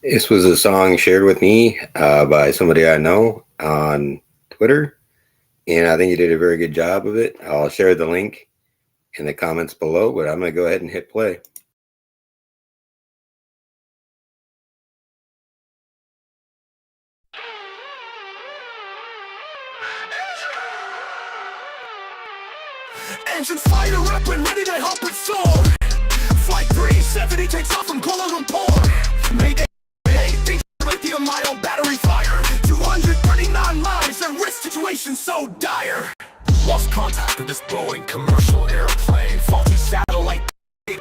This was a song shared with me by somebody I know on Twitter, and I think you did a very good job of it. I'll share the link in the comments below, but I'm going to go ahead and hit play. Engines fire up and ready to help it soar. Flight 370 takes off from Kuala Lumpur. Mayday, think lithium ion battery fire. 239 lives and risk situation so dire. Lost contact with this Boeing commercial airplane. Faulty satellite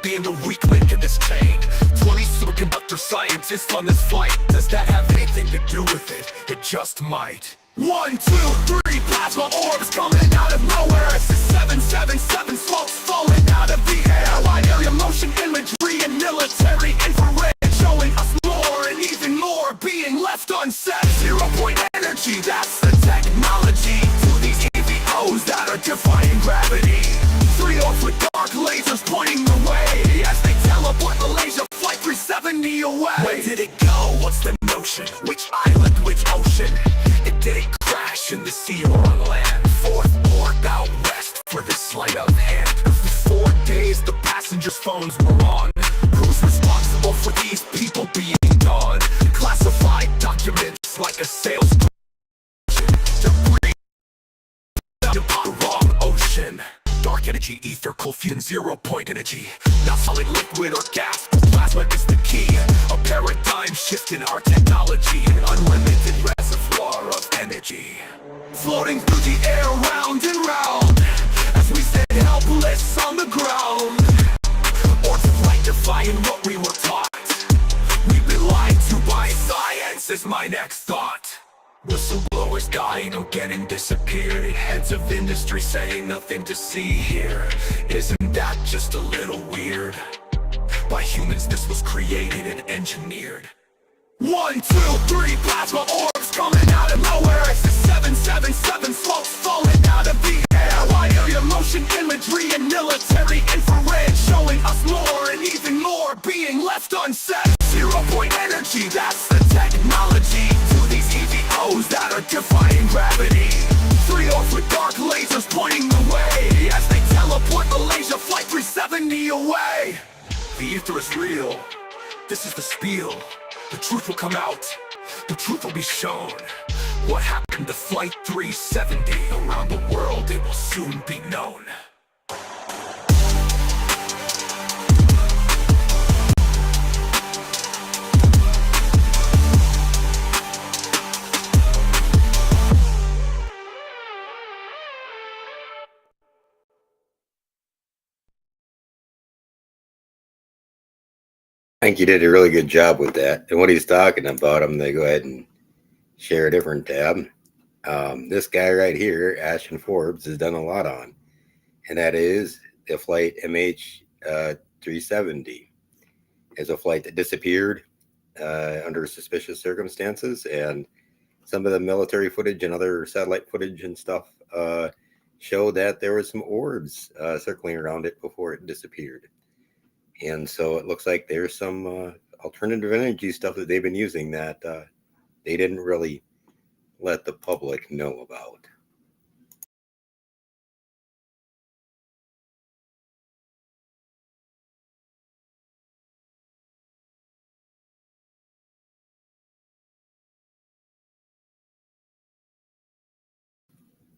being the weak link in this chain. 20 superconductor scientists on this flight. Does that have anything to do with it? It just might. 1, 2, 3, plasma orbs coming out of nowhere. It's the 777 smokes falling out of the air. Wide area motion imagery and military infrared showing us more and even more being left unsaid. 0-point energy, that's the technology to these EVOs that are defying gravity. 3 off with dark lasers pointing the way as they teleport Malaysia Flight 370 away. Where did it go? What's the notion? Which island? Which ocean? Did it crash in the sea or on land? Fourth port out west for this sleight of hand. For 4 days the passengers' phones were on. Who's responsible for these people being gone? Classified documents like a sales debris. The wrong ocean. Dark energy, ether, cold fusion, 0-point energy. Not solid, liquid, or gas. Plasma is the key. A paradigm shift in our technology. An unlimited reservoir of energy. Floating through the air round and round as we stand helpless on the ground. Orbs of light defying what we were taught. We've been lied to by science is my next thought. Whistleblowers dying or getting disappeared. Heads of industry saying nothing to see here. Isn't that just a little weird? By humans this was created and engineered. 1, 2, 3, plasma orbs coming out of nowhere. It's the 777 smokes falling out of the air. Wide area motion imagery and military infrared showing us more and even more being left unsaid. 0-point energy, that's the technology to these EVOs that are defying gravity. 3 off with dark lasers pointing the way as they teleport Malaysia Flight 370 away. The ether is real. This is the spiel. The truth will come out. The truth will be shown. What happened to Flight 370? Around the world it will soon be known. I think you did a really good job with that. And what he's talking about, I'm going to go ahead and share a different tab. This guy right here, Ashton Forbes, has done a lot on, and that is the flight MH370. It's a flight that disappeared under suspicious circumstances, and some of the military footage and other satellite footage and stuff showed that there was some orbs circling around it before it disappeared. And so it looks like there's some alternative energy stuff that they've been using that they didn't really let the public know about.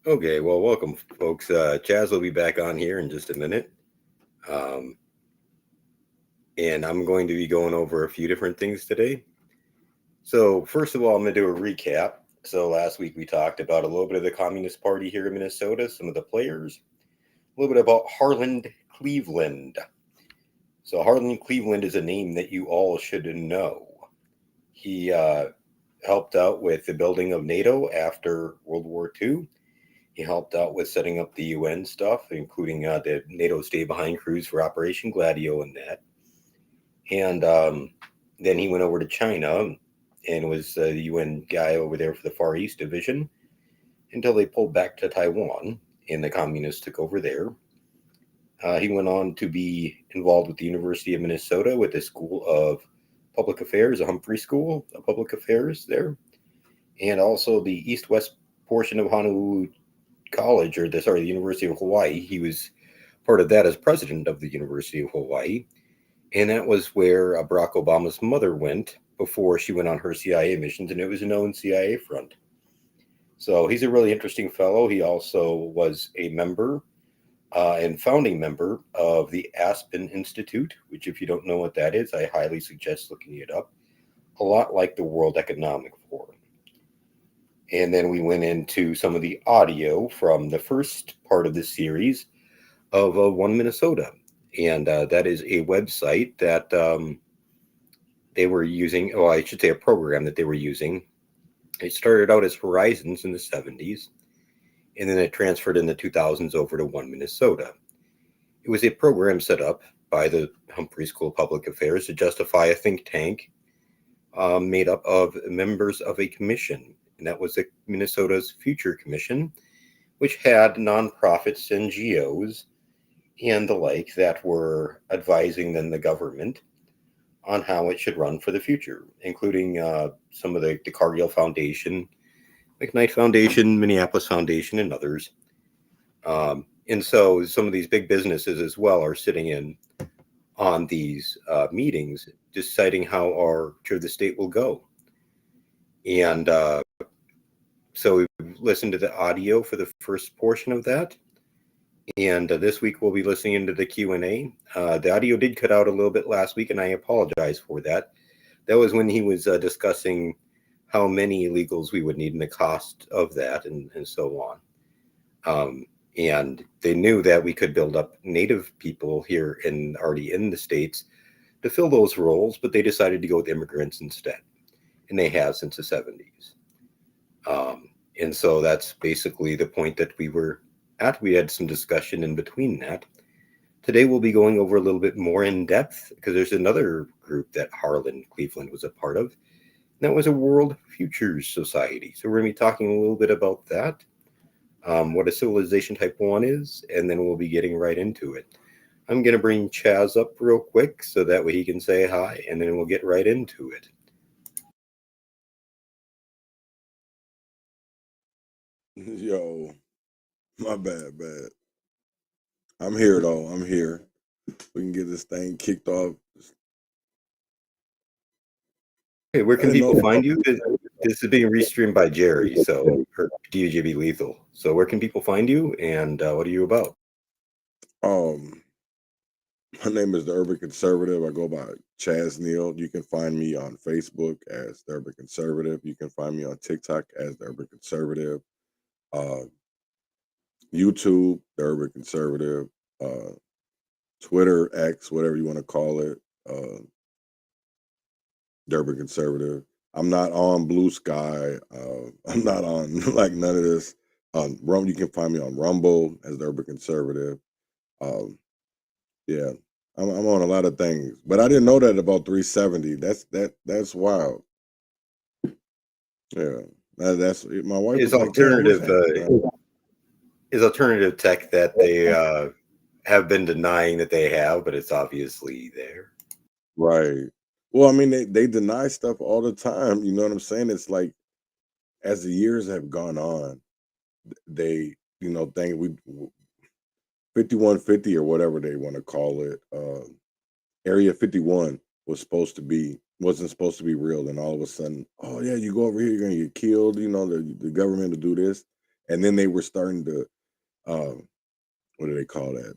Okay, well, welcome, folks. Chaz will be back on here in just a minute. And I'm going to be going over a few different things today. So first of all, I'm going to do a recap. So last week we talked about a little bit of the Communist Party here in Minnesota, some of the players, a little bit about Harland Cleveland. So Harland Cleveland is a name that you all should know. He helped out with the building of NATO after World War II. He helped out with setting up the UN stuff, including the NATO Stay Behind crews for Operation Gladio and that. And then he went over to China and was the UN guy over there for the Far East Division until they pulled back to Taiwan and the communists took over there. He went on to be involved with the University of Minnesota with the School of Public Affairs, a Humphrey School of Public Affairs there, and also the east-west portion of Honolulu College, or the University of Hawaii. He was part of that as president of the University of Hawaii, and that was where Barack Obama's mother went before she went on her CIA missions, and it was a known CIA front. So he's a really interesting fellow. He also was a member and founding member of the Aspen Institute, which, if you don't know what that is, I highly suggest looking it up. A lot like the World Economic Forum. And then we went into some of the audio from the first part of the series of One Minnesota. And that is a website that they were using, oh, I should say a program that they were using. It started out as Horizons in the 70s, and then it transferred in the 2000s over to One Minnesota. It was a program set up by the Humphrey School of Public Affairs to justify a think tank made up of members of a commission, and that was the Minnesota's Future Commission, which had nonprofits, NGOs, and the like that were advising then the government on how it should run for the future, including some of the Cargill Foundation, McKnight Foundation, Minneapolis Foundation, and others. And so some of these big businesses as well are sitting in on these meetings, deciding how our to the state will go. And so we listened to the audio for the first portion of that. And this week we'll be listening into the Q&A. The audio did cut out a little bit last week, and I apologize for that. That was when he was discussing how many illegals we would need and the cost of that, and so on. And they knew that we could build up Native people here already in the States to fill those roles, but they decided to go with immigrants instead. And they have since the 70s. And so that's basically the point that we were at. We had some discussion in between that. Today we'll be going over a little bit more in depth, because there's another group that Harlan Cleveland was a part of. And that was a World Futures Society. So we're going to be talking a little bit about that, what a civilization type 1 is, and then we'll be getting right into it. I'm going to bring Chaz up real quick so that way he can say hi, and then we'll get right into it. Yo, my bad. I'm here though. I'm here. We can get this thing kicked off. Hey, where can people find you? This is being restreamed by Jerry, or DJB Lethal. So where can people find you, and what are you about? My name is The Urban Conservative. I go by Chaz Neal. You can find me on Facebook as The Urban Conservative. You can find me on TikTok as The Urban Conservative. YouTube, The Urban Conservative. Twitter, X, whatever you want to call it. The Urban Conservative. I'm not on Blue Sky. I'm not on like none of this. You can find me on Rumble as The Urban Conservative. Yeah, I'm on a lot of things, but I didn't know that about 370. That's wild. Yeah, that's my wife. Is alternative tech that they have been denying that they have, but it's obviously there. Right. Well, I mean, they deny stuff all the time. You know what I'm saying? It's like as the years have gone on, they think 5150 or whatever they want to call it. Area 51 wasn't supposed to be real, and all of a sudden, oh yeah, you go over here, you're gonna get killed. The government to do this, and then they were starting to, what do they call that?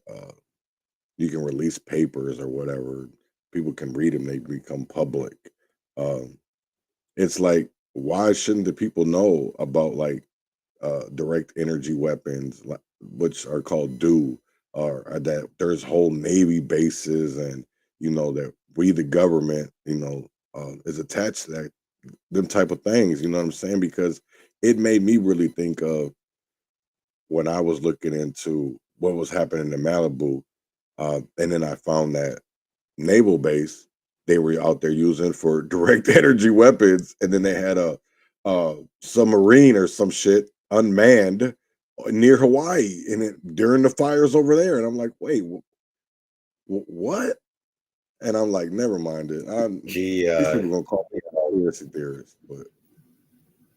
You can release papers or whatever. People can read them; they become public. It's like, why shouldn't the people know about direct energy weapons, which are called DEW, or that there's whole Navy bases, and that we, the government, is attached to them type of things. You know what I'm saying? Because it made me really think of when I was looking into what was happening in Malibu, and then I found that naval base they were out there using for direct energy weapons, and then they had a submarine or some shit unmanned near Hawaii, and during the fires over there, and I'm like, wait, what? And I'm like, never mind it. She, These people gonna call me a conspiracy theorist, but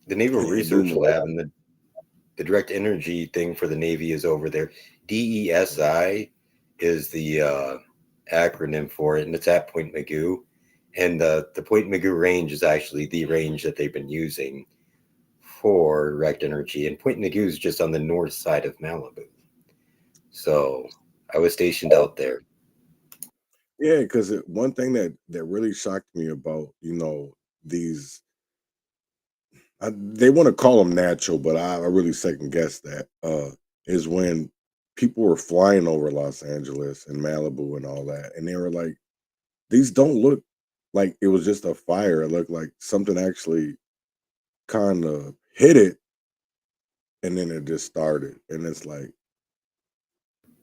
the Naval yeah, it blew Research my Lab and the direct energy thing for the Navy is over there. DESI is the acronym for it, and it's at Point Mugu. And the Point Mugu range is actually the range that they've been using for direct energy. And Point Mugu is just on the north side of Malibu. So I was stationed out there. yeah, because one thing that really shocked me about these they want to call them natural, but I really second guess that is when people were flying over Los Angeles and Malibu and all that, and they were like, these don't look like it was just a fire. It looked like something actually kind of hit it, and then it just started, and it's like,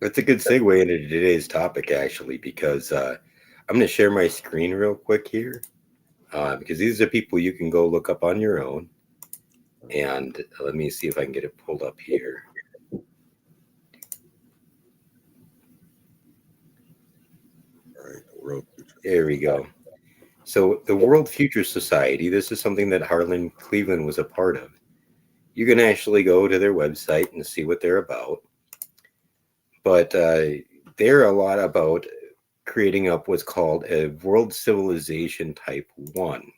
That's a good segue into today's topic, actually, because I'm going to share my screen real quick here, because these are people you can go look up on your own. And let me see if I can get it pulled up here. all right, the world future. There we go. So the World Future Society, this is something that Harlan Cleveland was a part of. You can actually go to their website and see what they're about. But they're a lot about creating up what's called a world civilization type 1.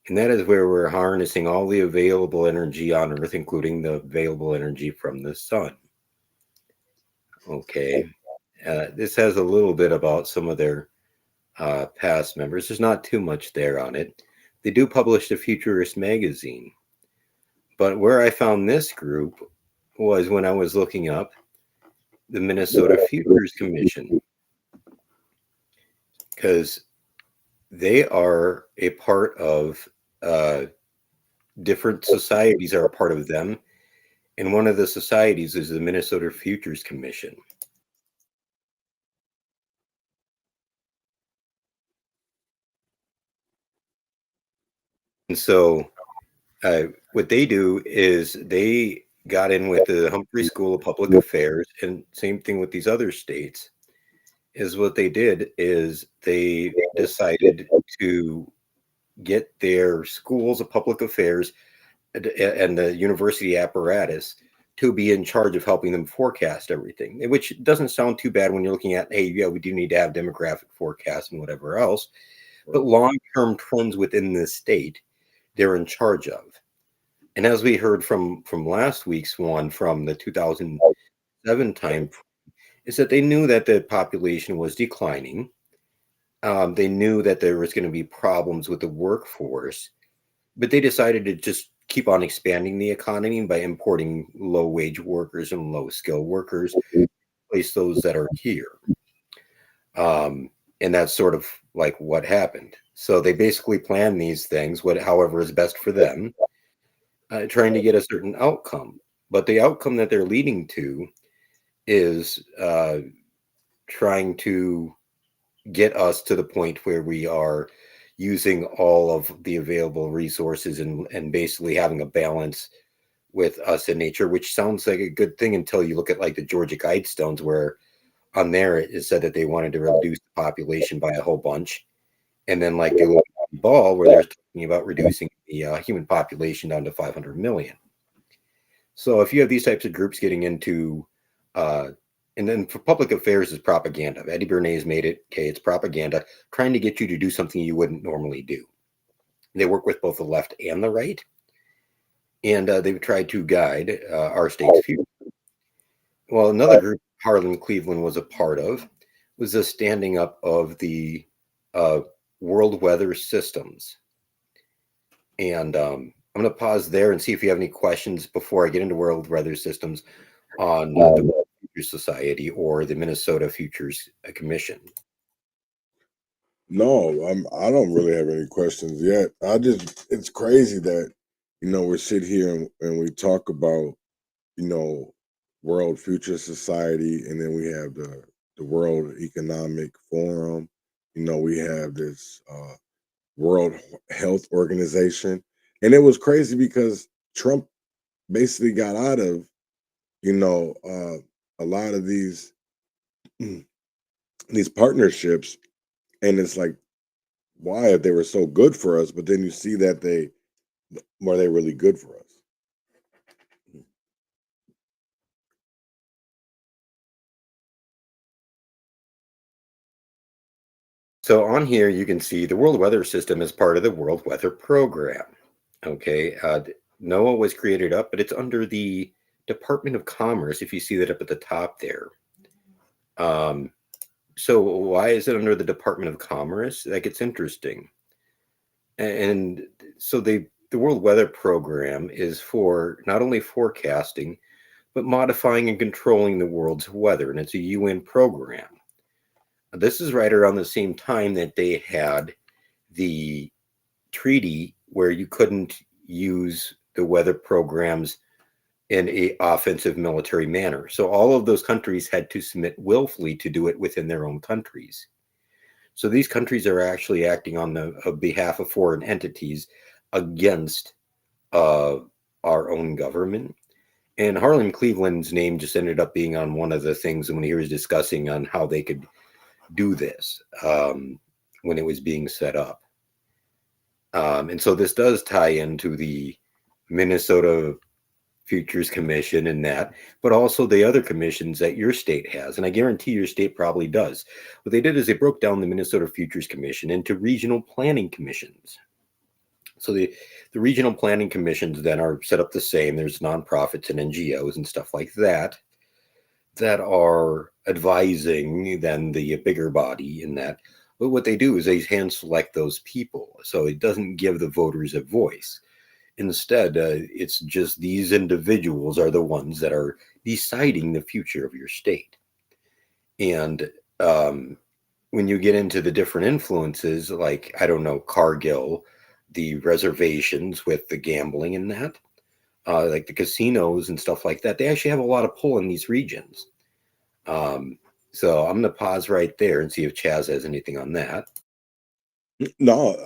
And that is where we're harnessing all the available energy on Earth, including the available energy from the sun. Okay. This has a little bit about some of their past members. There's not too much there on it. They do publish the Futurist magazine. But where I found this group was when I was looking up the Minnesota Futures Commission, because they are a part of different societies are a part of them. And one of the societies is the Minnesota Futures Commission. And so what they do is they got in with the Humphrey School of Public Affairs, and same thing with these other states, is what they did is they decided to get their schools of public affairs and the university apparatus to be in charge of helping them forecast everything, which doesn't sound too bad when you're looking at, hey, yeah, we do need to have demographic forecasts and whatever else, but long-term trends within the state, they're in charge of. And as we heard from last week's one, from the 2007 time, is that they knew that the population was declining. They knew that there was going to be problems with the workforce, but they decided to just keep on expanding the economy by importing low-wage workers and low-skill workers, replace those that are here. And that's sort of like what happened. So they basically plan these things, however is best for them, trying to get a certain outcome. But the outcome that they're leading to is trying to get us to the point where we are using all of the available resources and basically having a balance with us in nature, which sounds like a good thing until you look at like the Georgia Guidestones, where on there it said that they wanted to reduce the population by a whole bunch. And then like the little ball where they're talking about reducing the human population down to 500 million. So if you have these types of groups getting into, and then for public affairs is propaganda. Eddie Bernays made it, okay, it's propaganda, trying to get you to do something you wouldn't normally do. They work with both the left and the right, and they've tried to guide our state's future. Well, another group Harlan Cleveland was a part of was the standing up of the world weather systems. And I'm going to pause there and see if you have any questions before I get into world weather systems on the World Futures Society or the Minnesota Futures Commission. No, I don't really have any questions yet. It's crazy that we sit here and we talk about World Future Society, and then we have the World Economic Forum. We have this World Health Organization, and it was crazy because Trump basically got out of a lot of these these partnerships And it's like, why, if they were so good for us? But then you see that were they really good for us? So on here, you can see the World Weather System is part of the World Weather Program. Okay, NOAA was created up, but it's under the Department of Commerce. If you see that up at the top there. So why is it under the Department of Commerce? That gets interesting. And so the World Weather Program is for not only forecasting, but modifying and controlling the world's weather, and it's a UN program. This is right around the same time that they had the treaty where you couldn't use the weather programs in a offensive military manner. So all of those countries had to submit willfully to do it within their own countries. So these countries are actually acting on the behalf of foreign entities against our own government. And Harlan Cleveland's name just ended up being on one of the things when he was discussing on how they could do this when it was being set up. And so this does tie into the Minnesota Futures Commission and that, but also the other commissions that your state has. And I guarantee your state probably does. What they did is they broke down the Minnesota Futures Commission into regional planning commissions. So the regional planning commissions then are set up the same. There's nonprofits and NGOs and stuff like that that are advising then the bigger body in that. But what they do is they hand select those people. So it doesn't give the voters a voice. Instead, it's just these individuals are the ones that are deciding the future of your state. And when you get into the different influences, like, I don't know, Cargill, the reservations with the gambling and that, like the casinos and stuff like that, they actually have a lot of pull in these regions. So I'm going to pause right there and see if Chaz has anything on that. No,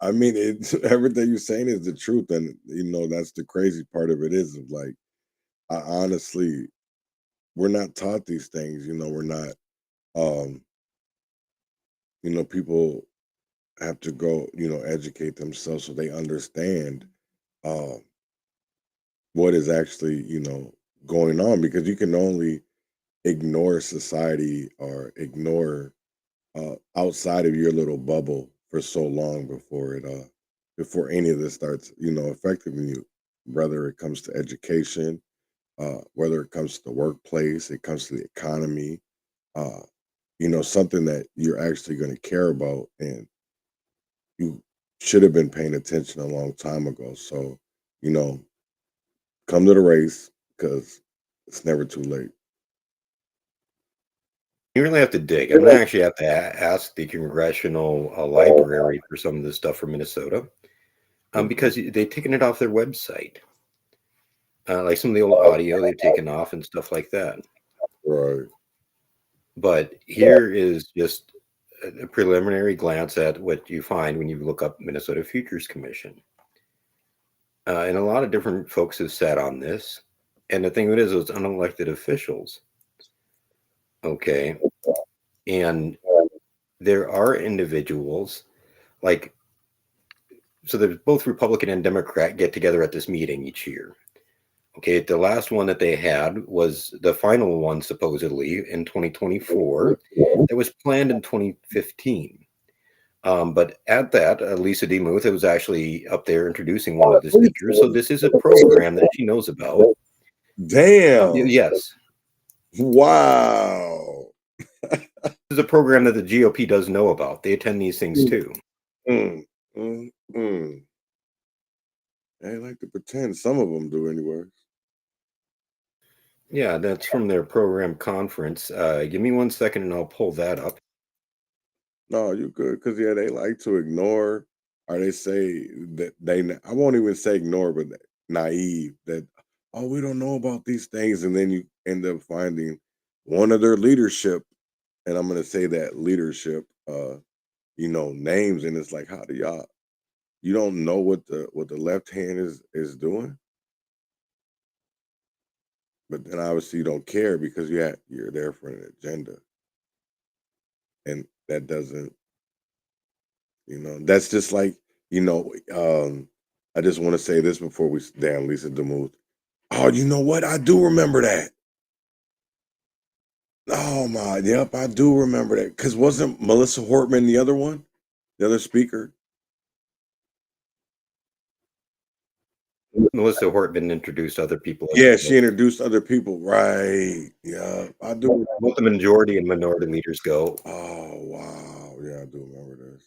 I mean, it's everything you're saying is the truth, and that's the crazy part of it is of like, I honestly, we're not taught these things. We're not. Um, people have to go, educate themselves so they understand uh, what is actually, going on, because you can only ignore society or ignore outside of your little bubble for so long before any of this starts affecting you, whether it comes to education, whether it comes to the workplace, it comes to the economy, uh something that you're actually going to care about, and you should have been paying attention a long time ago. So you know come to the race, because it's never too late. You really have to dig. I'm going to actually have to ask the congressional library for some of this stuff from Minnesota, because they've taken it off their website. Like some of the old audio they've taken off and stuff like that. Right. But here is just a preliminary glance at what you find when you look up Minnesota Futures Commission. And a lot of different folks have sat on this. And the thing of it is, it's unelected officials. Okay. And there are individuals like, so there's both Republican and Democrat get together at this meeting each year. Okay. The last one that they had was the final one, supposedly in 2024, that was planned in 2015. But at that, Lisa DeMuth was actually up there introducing one of the speakers. So this is a program that she knows about. Damn. Yes. Wow. This is a program that the GOP does know about. They attend these things too. They like to pretend. Some of them do anyway. Yeah, that's from their program conference. Give me 1 second and I'll pull that up. No, you good, because they like to ignore, or they say that I won't even say ignore, but naive, that, oh, we don't know about these things, and then you end up finding one of their leadership, and I'm gonna say that leadership, names, and it's like, how do you don't know what the left hand is doing, but then obviously you don't care because you're there for an agenda, and that doesn't That's just like, I just want to say this before we damn Lisa DeMuth. Oh, you know what? I do remember that. Oh my, yep, I do remember that. Because wasn't Melissa Hortman the other one? The other speaker? Melissa Hortman introduced other people. Yeah, she introduced other people. Right. Yeah, I do. Both the majority and minority leaders go. Oh, wow. Yeah, I do remember this.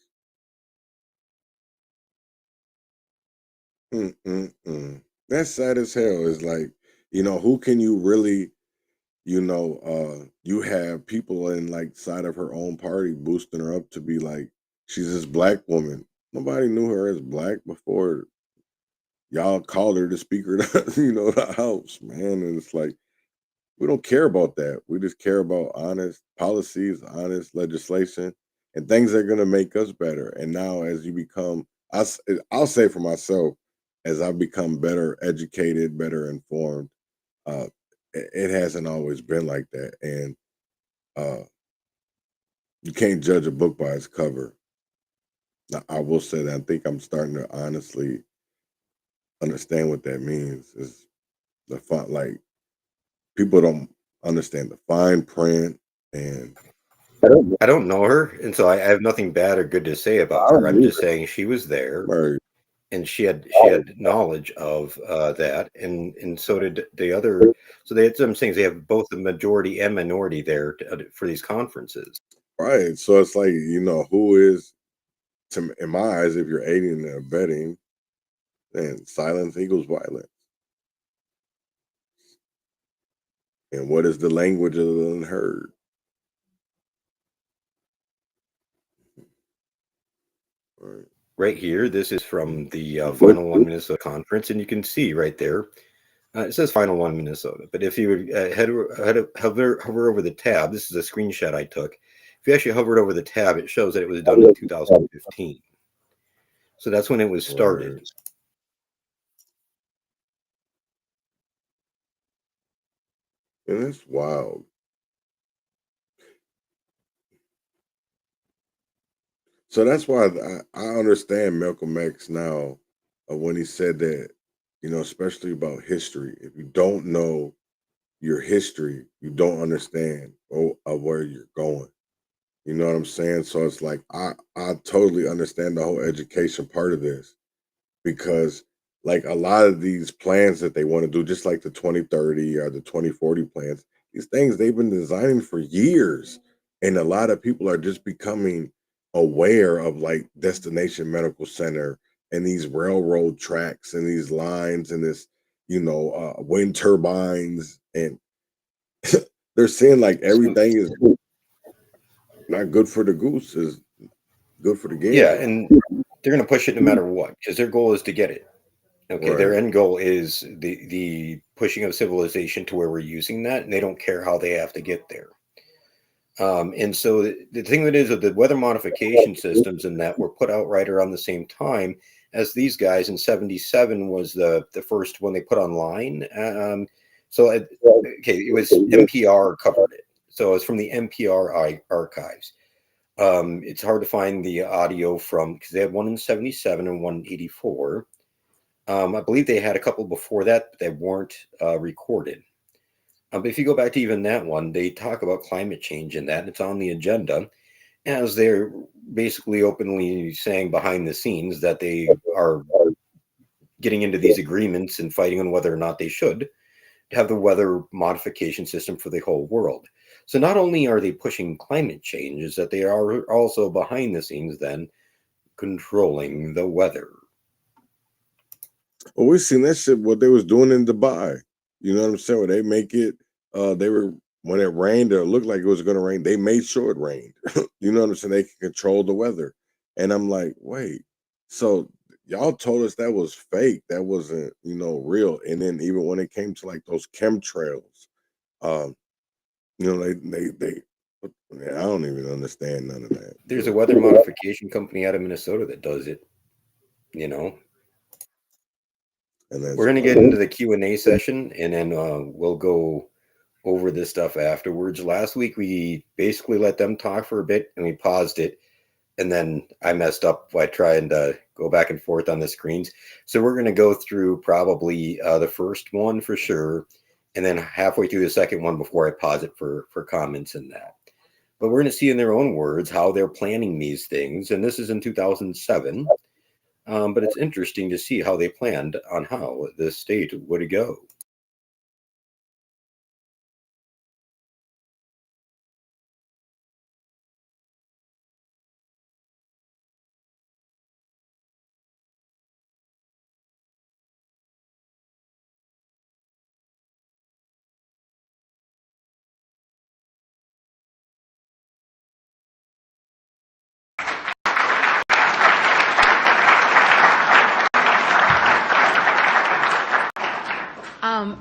That's sad as hell. It's like, who can you really, you have people in like side of her own party boosting her up to be like, she's this black woman. Nobody knew her as black before y'all called her the speaker of the house, man. And it's like, we don't care about that. We just care about honest policies, honest legislation, and things that are going to make us better. And now, as you become, I'll say for myself, as I've become better educated, better informed, uh, it hasn't always been like that. And you can't judge a book by its cover. Now, I will say that I think I'm starting to honestly understand what that means. Is the font like people don't understand the fine print, and I don't know her, and so I have nothing bad or good to say about her. I'm just saying she was there, right. and she had knowledge of that, and so did the other. So they had some things. They have both the majority and minority there for these conferences. Right. So it's like, who is, in my eyes, if you're aiding and abetting, then silence equals violence. And what is the language of the unheard? Right here, this is from the Final One Minnesota conference, and you can see right there, it says Final One Minnesota. But if you hover over the tab, this is a screenshot I took. If you actually hovered over the tab, it shows that it was done in 2015. So that's when it was started. Right. And it's wild. So that's why I understand Malcolm X now when he said that, especially about history. If you don't know your history, you don't understand where you're going. You know what I'm saying? So it's like I totally understand the whole education part of this, because like a lot of these plans that they want to do, just like the 2030 or the 2040 plans, these things they've been designing for years. And a lot of people are just becoming aware of like Destination Medical Center and these railroad tracks and these lines and this, wind turbines. And they're saying like everything is not good for the goose, is good for the game. Yeah, and they're going to push it no matter what, because their goal is to get it. Okay, their end goal is the pushing of civilization to where we're using that, and they don't care how they have to get there. And so the thing that is with the weather modification systems and that were put out right around the same time as these guys in 77 was the first one they put online. It was NPR covered it. So it's from the NPR archives. It's hard to find the audio from, because they had one in 77 and one in 84. I believe they had a couple before that, but they weren't recorded. But if you go back to even that one, they talk about climate change in that, and it's on the agenda, as they're basically openly saying behind the scenes that they are getting into these agreements and fighting on whether or not they should have the weather modification system for the whole world. So not only are they pushing climate change, is that they are also behind the scenes then controlling the weather. Well, we've seen that shit, what they was doing in Dubai. You know what I'm saying? Where they make it, when it rained or it looked like it was going to rain, they made sure it rained. You know what I'm saying? They can control the weather. And I'm like, wait, so y'all told us that was fake. That wasn't, real. And then even when it came to like those chemtrails, they I don't even understand none of that. There's a weather modification company out of Minnesota that does it, And we're going to get into the Q&A session, and then we'll go over this stuff afterwards. Last week, we basically let them talk for a bit, and we paused it and then I messed up by trying to go back and forth on the screens. So we're going to go through probably the first one for sure, and then halfway through the second one before I pause it for comments in that. But we're going to see in their own words how they're planning these things. And this is in 2007. But it's interesting to see how they planned on how this state would go.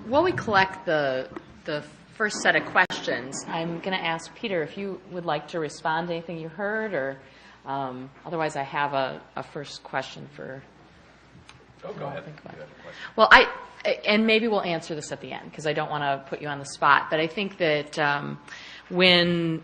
While we collect the first set of questions, I'm going to ask Peter if you would like to respond to anything you heard, or otherwise I have a first question for. Oh, go ahead. Well, and maybe we'll answer this at the end because I don't want to put you on the spot. But I think that when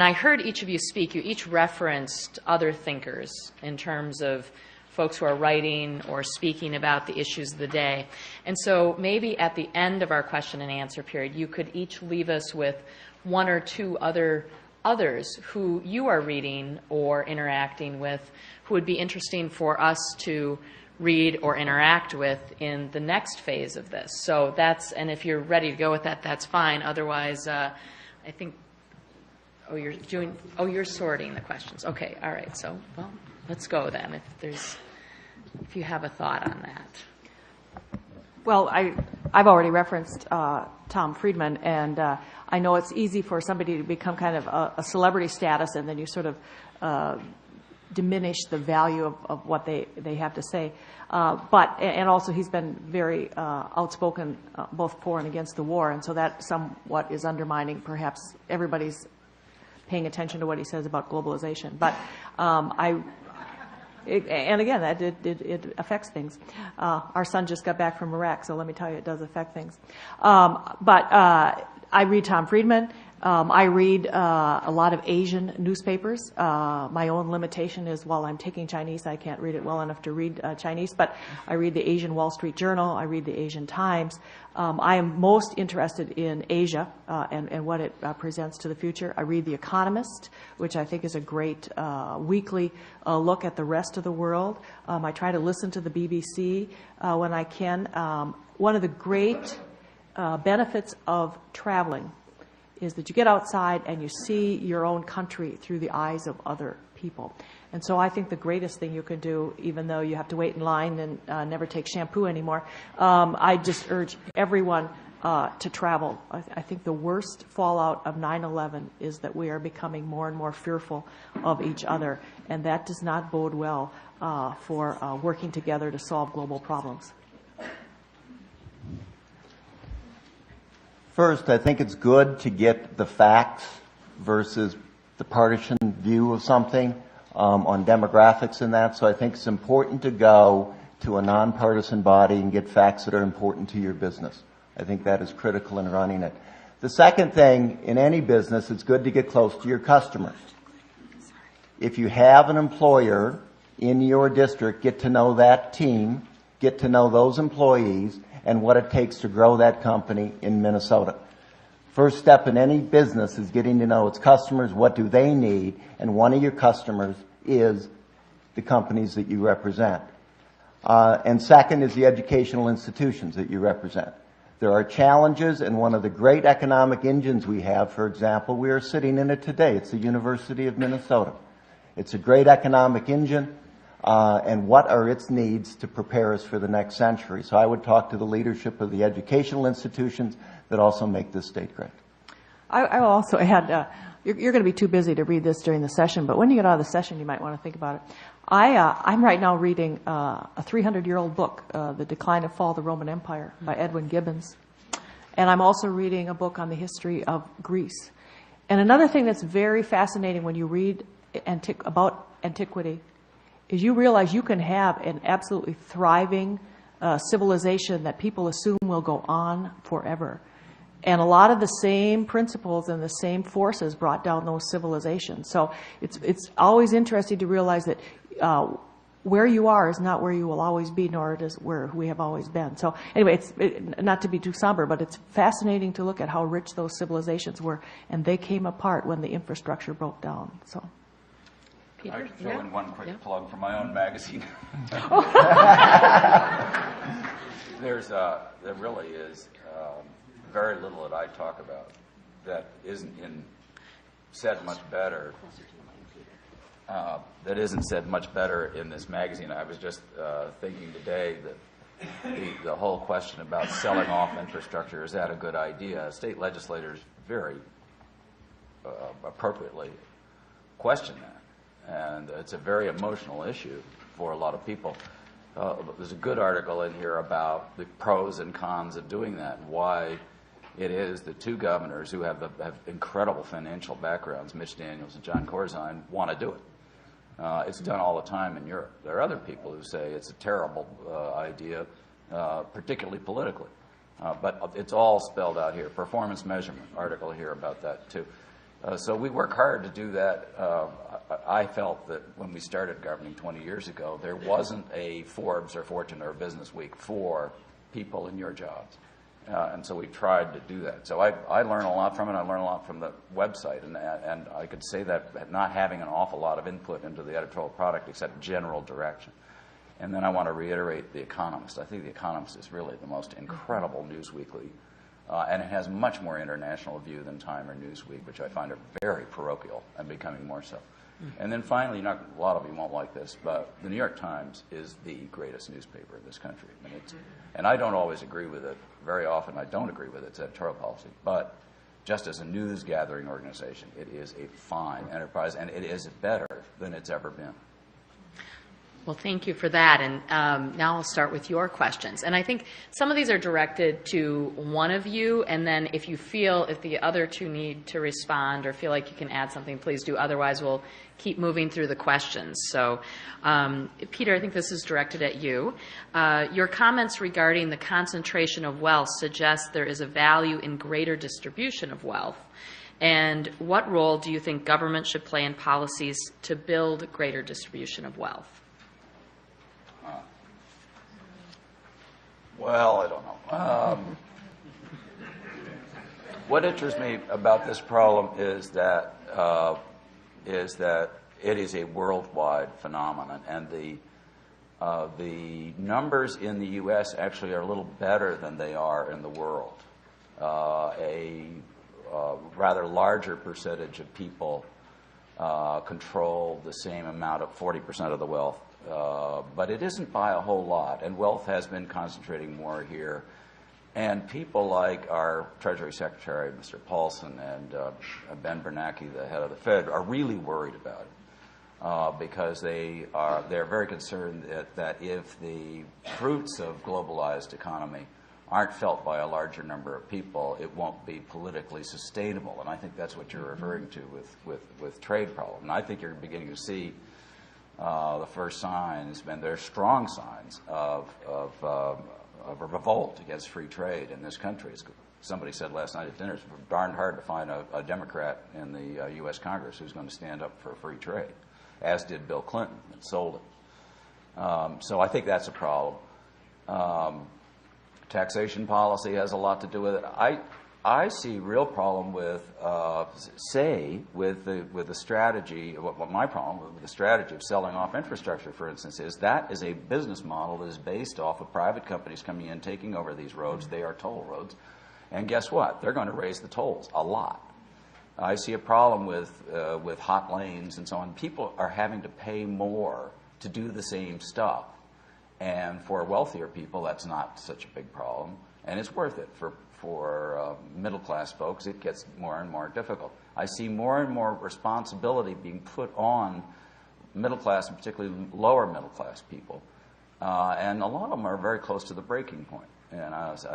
I heard each of you speak, you each referenced other thinkers in terms of folks who are writing or speaking about the issues of the day. And so maybe at the end of our question and answer period, you could each leave us with one or two others who you are reading or interacting with who would be interesting for us to read or interact with in the next phase of this. So that's, and if you're ready to go with that, that's fine. Otherwise, I think, you're sorting the questions. Okay, all right. So, well, let's go then if you have a thought on that. Well, I've already referenced Tom Friedman, and I know it's easy for somebody to become kind of a celebrity status, and then you sort of diminish the value of what they have to say. And also he's been very outspoken both for and against the war, and so that somewhat is undermining perhaps everybody's paying attention to what he says about globalization. But and again, it affects things. Our son just got back from Iraq, so let me tell you, it does affect things. But I read Tom Friedman. I read a lot of Asian newspapers. My own limitation is while I'm taking Chinese, I can't read it well enough to read Chinese, but I read the Asian Wall Street Journal. I read the Asian Times. I am most interested in Asia and what it presents to the future. I read The Economist, which I think is a great weekly look at the rest of the world. I try to listen to the BBC when I can. One of the great benefits of traveling is that you get outside and you see your own country through the eyes of other people. And so I think the greatest thing you can do, even though you have to wait in line and never take shampoo anymore, I just urge everyone to travel. I think the worst fallout of 9/11 is that we are becoming more and more fearful of each other, and that does not bode well for working together to solve global problems. First, I think it's good to get the facts versus the partisan view of something on demographics and that. So I think it's important to go to a nonpartisan body and get facts that are important to your business. I think that is critical in running it. The second thing, in any business, it's good to get close to your customers. If you have an employer in your district, get to know that team, get to know those employees, and what it takes to grow that company in Minnesota. First step in any business is getting to know its customers, what do they need, and one of your customers is the companies that you represent. And second is the educational institutions that you represent. There are challenges, and one of the great economic engines we have, for example, we are sitting in it today. It's the University of Minnesota. It's a great economic engine. And what are its needs to prepare us for the next century. So I would talk to the leadership of the educational institutions that also make this state great. I will also add, you're going to be too busy to read this during the session, but when you get out of the session, you might want to think about it. I'm right now reading a 300-year-old book, The Decline and Fall of the Roman Empire by Edwin Gibbons. And I'm also reading a book on the history of Greece. And another thing that's very fascinating when you read about antiquity is you realize you can have an absolutely thriving civilization that people assume will go on forever. And a lot of the same principles and the same forces brought down those civilizations. So it's always interesting to realize that where you are is not where you will always be, nor it is where we have always been. So anyway, not to be too somber, but it's fascinating to look at how rich those civilizations were, and they came apart when the infrastructure broke down. So. Peter? I could throw in one quick Yeah. plug for my own magazine. There really is very little that I talk about that isn't said much better. That isn't said much better in this magazine. I was just thinking today that the whole question about selling off infrastructure, is that a good idea? State legislators very appropriately question that. And it's a very emotional issue for a lot of people. There's a good article in here about the pros and cons of doing that, and why it is that two governors who have incredible financial backgrounds, Mitch Daniels and John Corzine, want to do it. It's done all the time in Europe. There are other people who say it's a terrible idea, particularly politically. But it's all spelled out here. Performance measurement article here about that, too. So we work hard to do that. I felt that when we started governing 20 years ago, there wasn't a Forbes or Fortune or Business Week for people in your jobs. And so we tried to do that. So I learn a lot from it. I learn a lot from the website. And I could say that not having an awful lot of input into the editorial product except general direction. And then I want to reiterate The Economist. I think The Economist is really the most incredible news weekly. And it has much more international view than Time or Newsweek, which I find are very parochial and becoming more so. And then finally, a lot of you won't like this, but the New York Times is the greatest newspaper in this country. I mean, and I don't always agree with it. Very often I don't agree with its editorial policy. But just as a news gathering organization, it is a fine enterprise, and it is better than it's ever been. Well, thank you for that. And now I'll start with your questions. And I think some of these are directed to one of you. And then if the other two need to respond or feel like you can add something, please do. Otherwise, we'll keep moving through the questions. So, Peter, I think this is directed at you. Your comments regarding the concentration of wealth suggest there is a value in greater distribution of wealth. And what role do you think government should play in policies to build greater distribution of wealth? Well, I don't know. What interests me about this problem is that it is a worldwide phenomenon, and the numbers in the U.S. actually are a little better than they are in the world. A rather larger percentage of people control the same amount of 40% of the wealth. But it isn't by a whole lot, and wealth has been concentrating more here. And people like our Treasury Secretary, Mr. Paulson, and Ben Bernanke, the head of the Fed, are really worried about it because they're very concerned that if the fruits of globalized economy aren't felt by a larger number of people, it won't be politically sustainable. And I think that's what you're referring to with trade problem. And I think you're beginning to see the first signs, and there's strong signs of a revolt against free trade in this country. Somebody said last night at dinner, it's darn hard to find a Democrat in the U.S. Congress who's going to stand up for free trade, as did Bill Clinton, that sold it. So I think that's a problem. Taxation policy has a lot to do with it. I see real problem with, with the strategy. What my problem with the strategy of selling off infrastructure, for instance, is that is a business model that is based off of private companies coming in, taking over these roads. They are toll roads, and guess what? They're going to raise the tolls a lot. I see a problem with hot lanes and so on. People are having to pay more to do the same stuff, and for wealthier people, that's not such a big problem, and it's worth it for middle-class folks. It gets more and more difficult. I see more and more responsibility being put on middle-class, and particularly lower middle-class people. And a lot of them are very close to the breaking point. And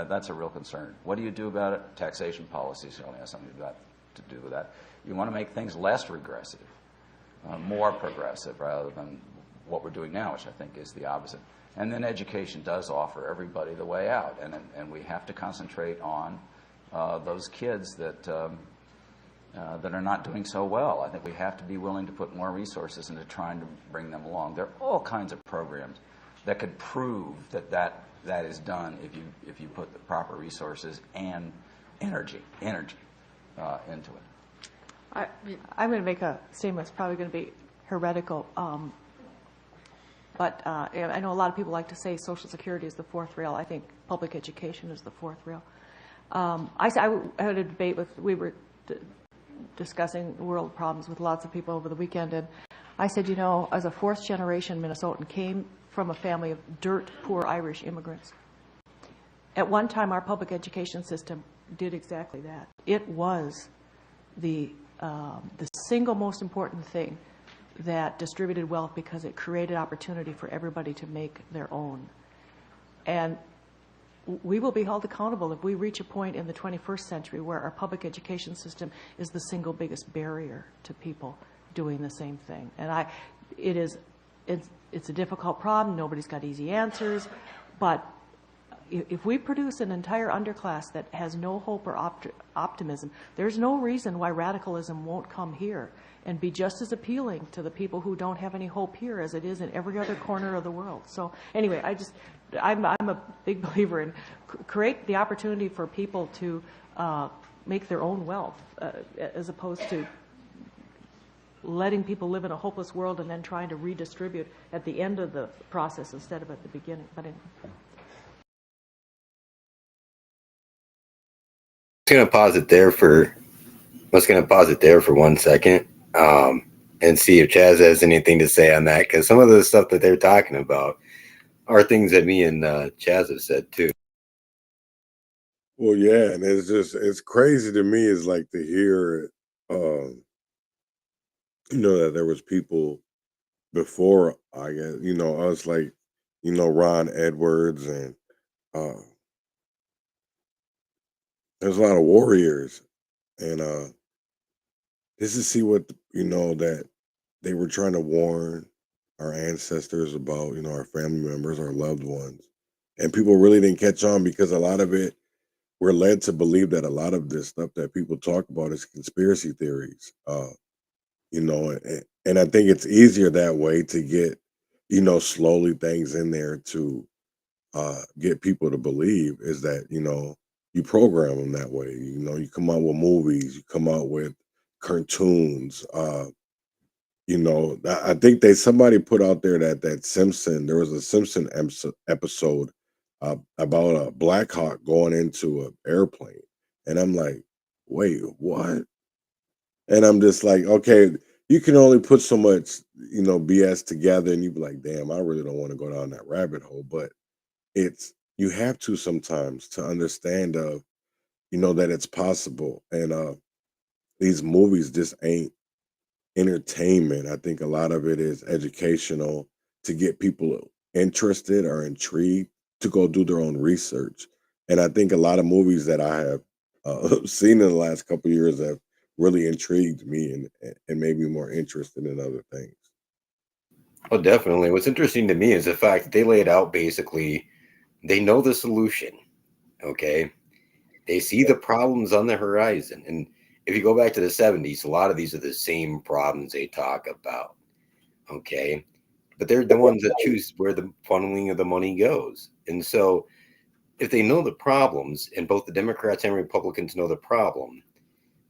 that's a real concern. What do you do about it? Taxation policy certainly has something to do with that. You want to make things less regressive, more progressive, rather than what we're doing now, which I think is the opposite. And then education does offer everybody the way out, and we have to concentrate on those kids that that are not doing so well. I think we have to be willing to put more resources into trying to bring them along. There are all kinds of programs that could prove that is done if you put the proper resources and energy into it. I'm going to make a statement that's probably going to be heretical, but I know a lot of people like to say Social Security is the fourth rail. I think public education is the fourth rail. I had a debate we were discussing world problems with lots of people over the weekend, and I said, as a fourth generation Minnesotan, came from a family of dirt poor Irish immigrants. At one time, our public education system did exactly that. It was the single most important thing that distributed wealth because it created opportunity for everybody to make their own. And we will be held accountable if we reach a point in the 21st century where our public education system is the single biggest barrier to people doing the same thing. And it's a difficult problem. Nobody's got easy answers. But if we produce an entire underclass that has no hope or optimism, there's no reason why radicalism won't come here and be just as appealing to the people who don't have any hope here as it is in every other corner of the world. So anyway, I'm a big believer in create the opportunity for people to make their own wealth as opposed to letting people live in a hopeless world and then trying to redistribute at the end of the process instead of at the beginning. But anyway. I was going to pause it there for 1 second and see if Chaz has anything to say on that, because some of the stuff that they're talking about are things that me and Chaz have said too. Well, yeah, and it's crazy to me is like to hear, that there was people before, I guess, us like, Ron Edwards and there's a lot of warriors, and just to see what that they were trying to warn our ancestors about, our family members, our loved ones, and people really didn't catch on because a lot of it we're led to believe that a lot of this stuff that people talk about is conspiracy theories, and I think it's easier that way to get slowly things in there to get people to believe is that you program them that way. You come out with movies, you come out with cartoons. I think somebody put out there that Simpson, there was a Simpson episode about a Black Hawk going into an airplane. And I'm like, wait, what? And I'm just like, okay, you can only put so much, BS together and you be like, damn, I really don't want to go down that rabbit hole. But you have to sometimes to understand that it's possible. And these movies just ain't entertainment. I think a lot of it is educational to get people interested or intrigued to go do their own research. And I think a lot of movies that I have seen in the last couple of years have really intrigued me and made me more interested in other things. Oh, definitely. What's interesting to me is the fact that they lay it out basically. They know the solution, okay? They see the problems on the horizon. And if you go back to the 70s, a lot of these are the same problems they talk about, okay? But they're the ones that choose where the funneling of the money goes. And so if they know the problems, and both the Democrats and Republicans know the problem,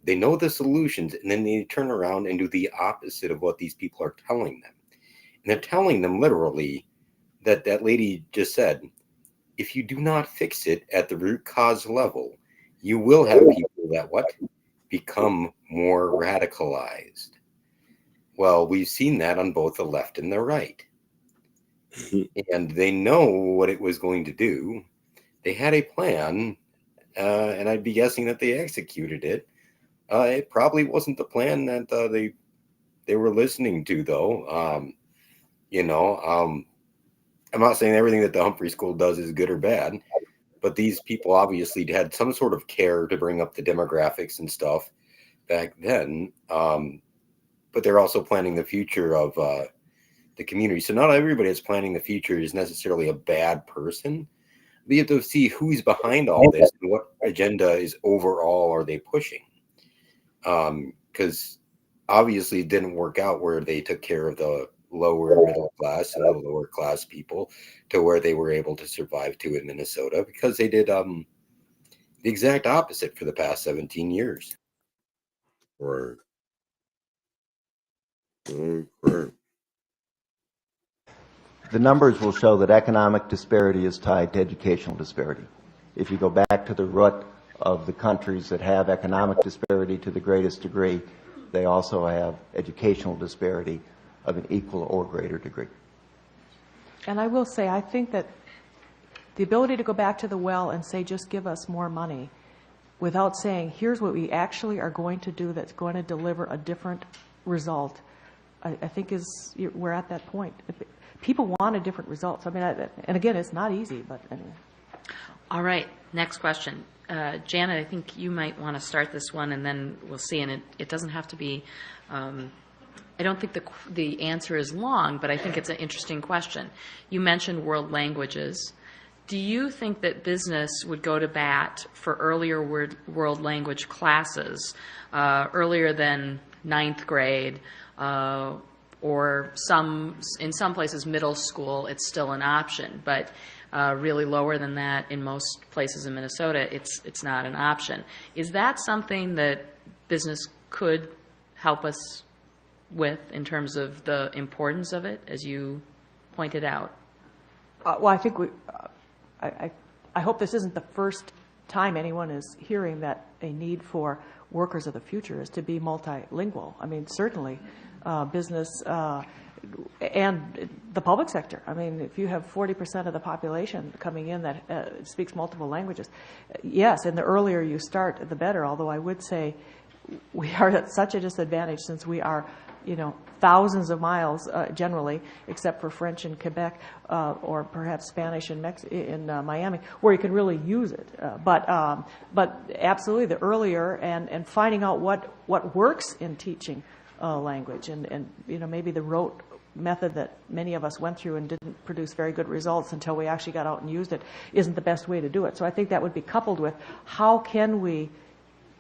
they know the solutions, and then they turn around and do the opposite of what these people are telling them. And they're telling them literally that lady just said, if you do not fix it at the root cause level, you will have people that become more radicalized. Well, we've seen that on both the left and the right. And they know what it was going to do. They had a plan, and I'd be guessing that they executed it. It probably wasn't the plan that they were listening to, though. I'm not saying everything that the Humphrey School does is good or bad, but these people obviously had some sort of care to bring up the demographics and stuff back then. But they're also planning the future of the community. So not everybody that's planning the future is necessarily a bad person. But you have to see who's behind all this and agenda is overall are they pushing? Because obviously it didn't work out where they took care of the lower middle class and the lower class people to where they were able to survive to in Minnesota, because they did the exact opposite for the past 17 years. Right. Right. The numbers will show that economic disparity is tied to educational disparity. If you go back to the root of the countries that have economic disparity to the greatest degree, they also have educational disparity of an equal or greater degree. And I will say, I think that the ability to go back to the well and say, just give us more money, without saying, here's what we actually are going to do that's going to deliver a different result, I think we're at that point. People want a different result. So, I mean, and again, it's not easy, but anyway. All right, next question. Janet, I think you might want to start this one, and then we'll see. And it doesn't have to be, I don't think the answer is long, but I think it's an interesting question. You mentioned world languages. Do you think that business would go to bat for earlier world language classes, earlier than 9th grade, or in some places middle school, it's still an option, but really lower than that in most places in Minnesota, it's not an option. Is that something that business could help us with in terms of the importance of it, as you pointed out? Well, I think I hope this isn't the first time anyone is hearing that a need for workers of the future is to be multilingual. I mean, certainly business and the public sector. I mean, if you have 40% of the population coming in that speaks multiple languages, yes, and the earlier you start, the better, although I would say we are at such a disadvantage since we are, thousands of miles generally, except for French in Quebec or perhaps Spanish in Miami, where you can really use it. But absolutely, the earlier and finding out what works in teaching language, and maybe the rote method that many of us went through and didn't produce very good results until we actually got out and used it isn't the best way to do it. So I think that would be coupled with how can we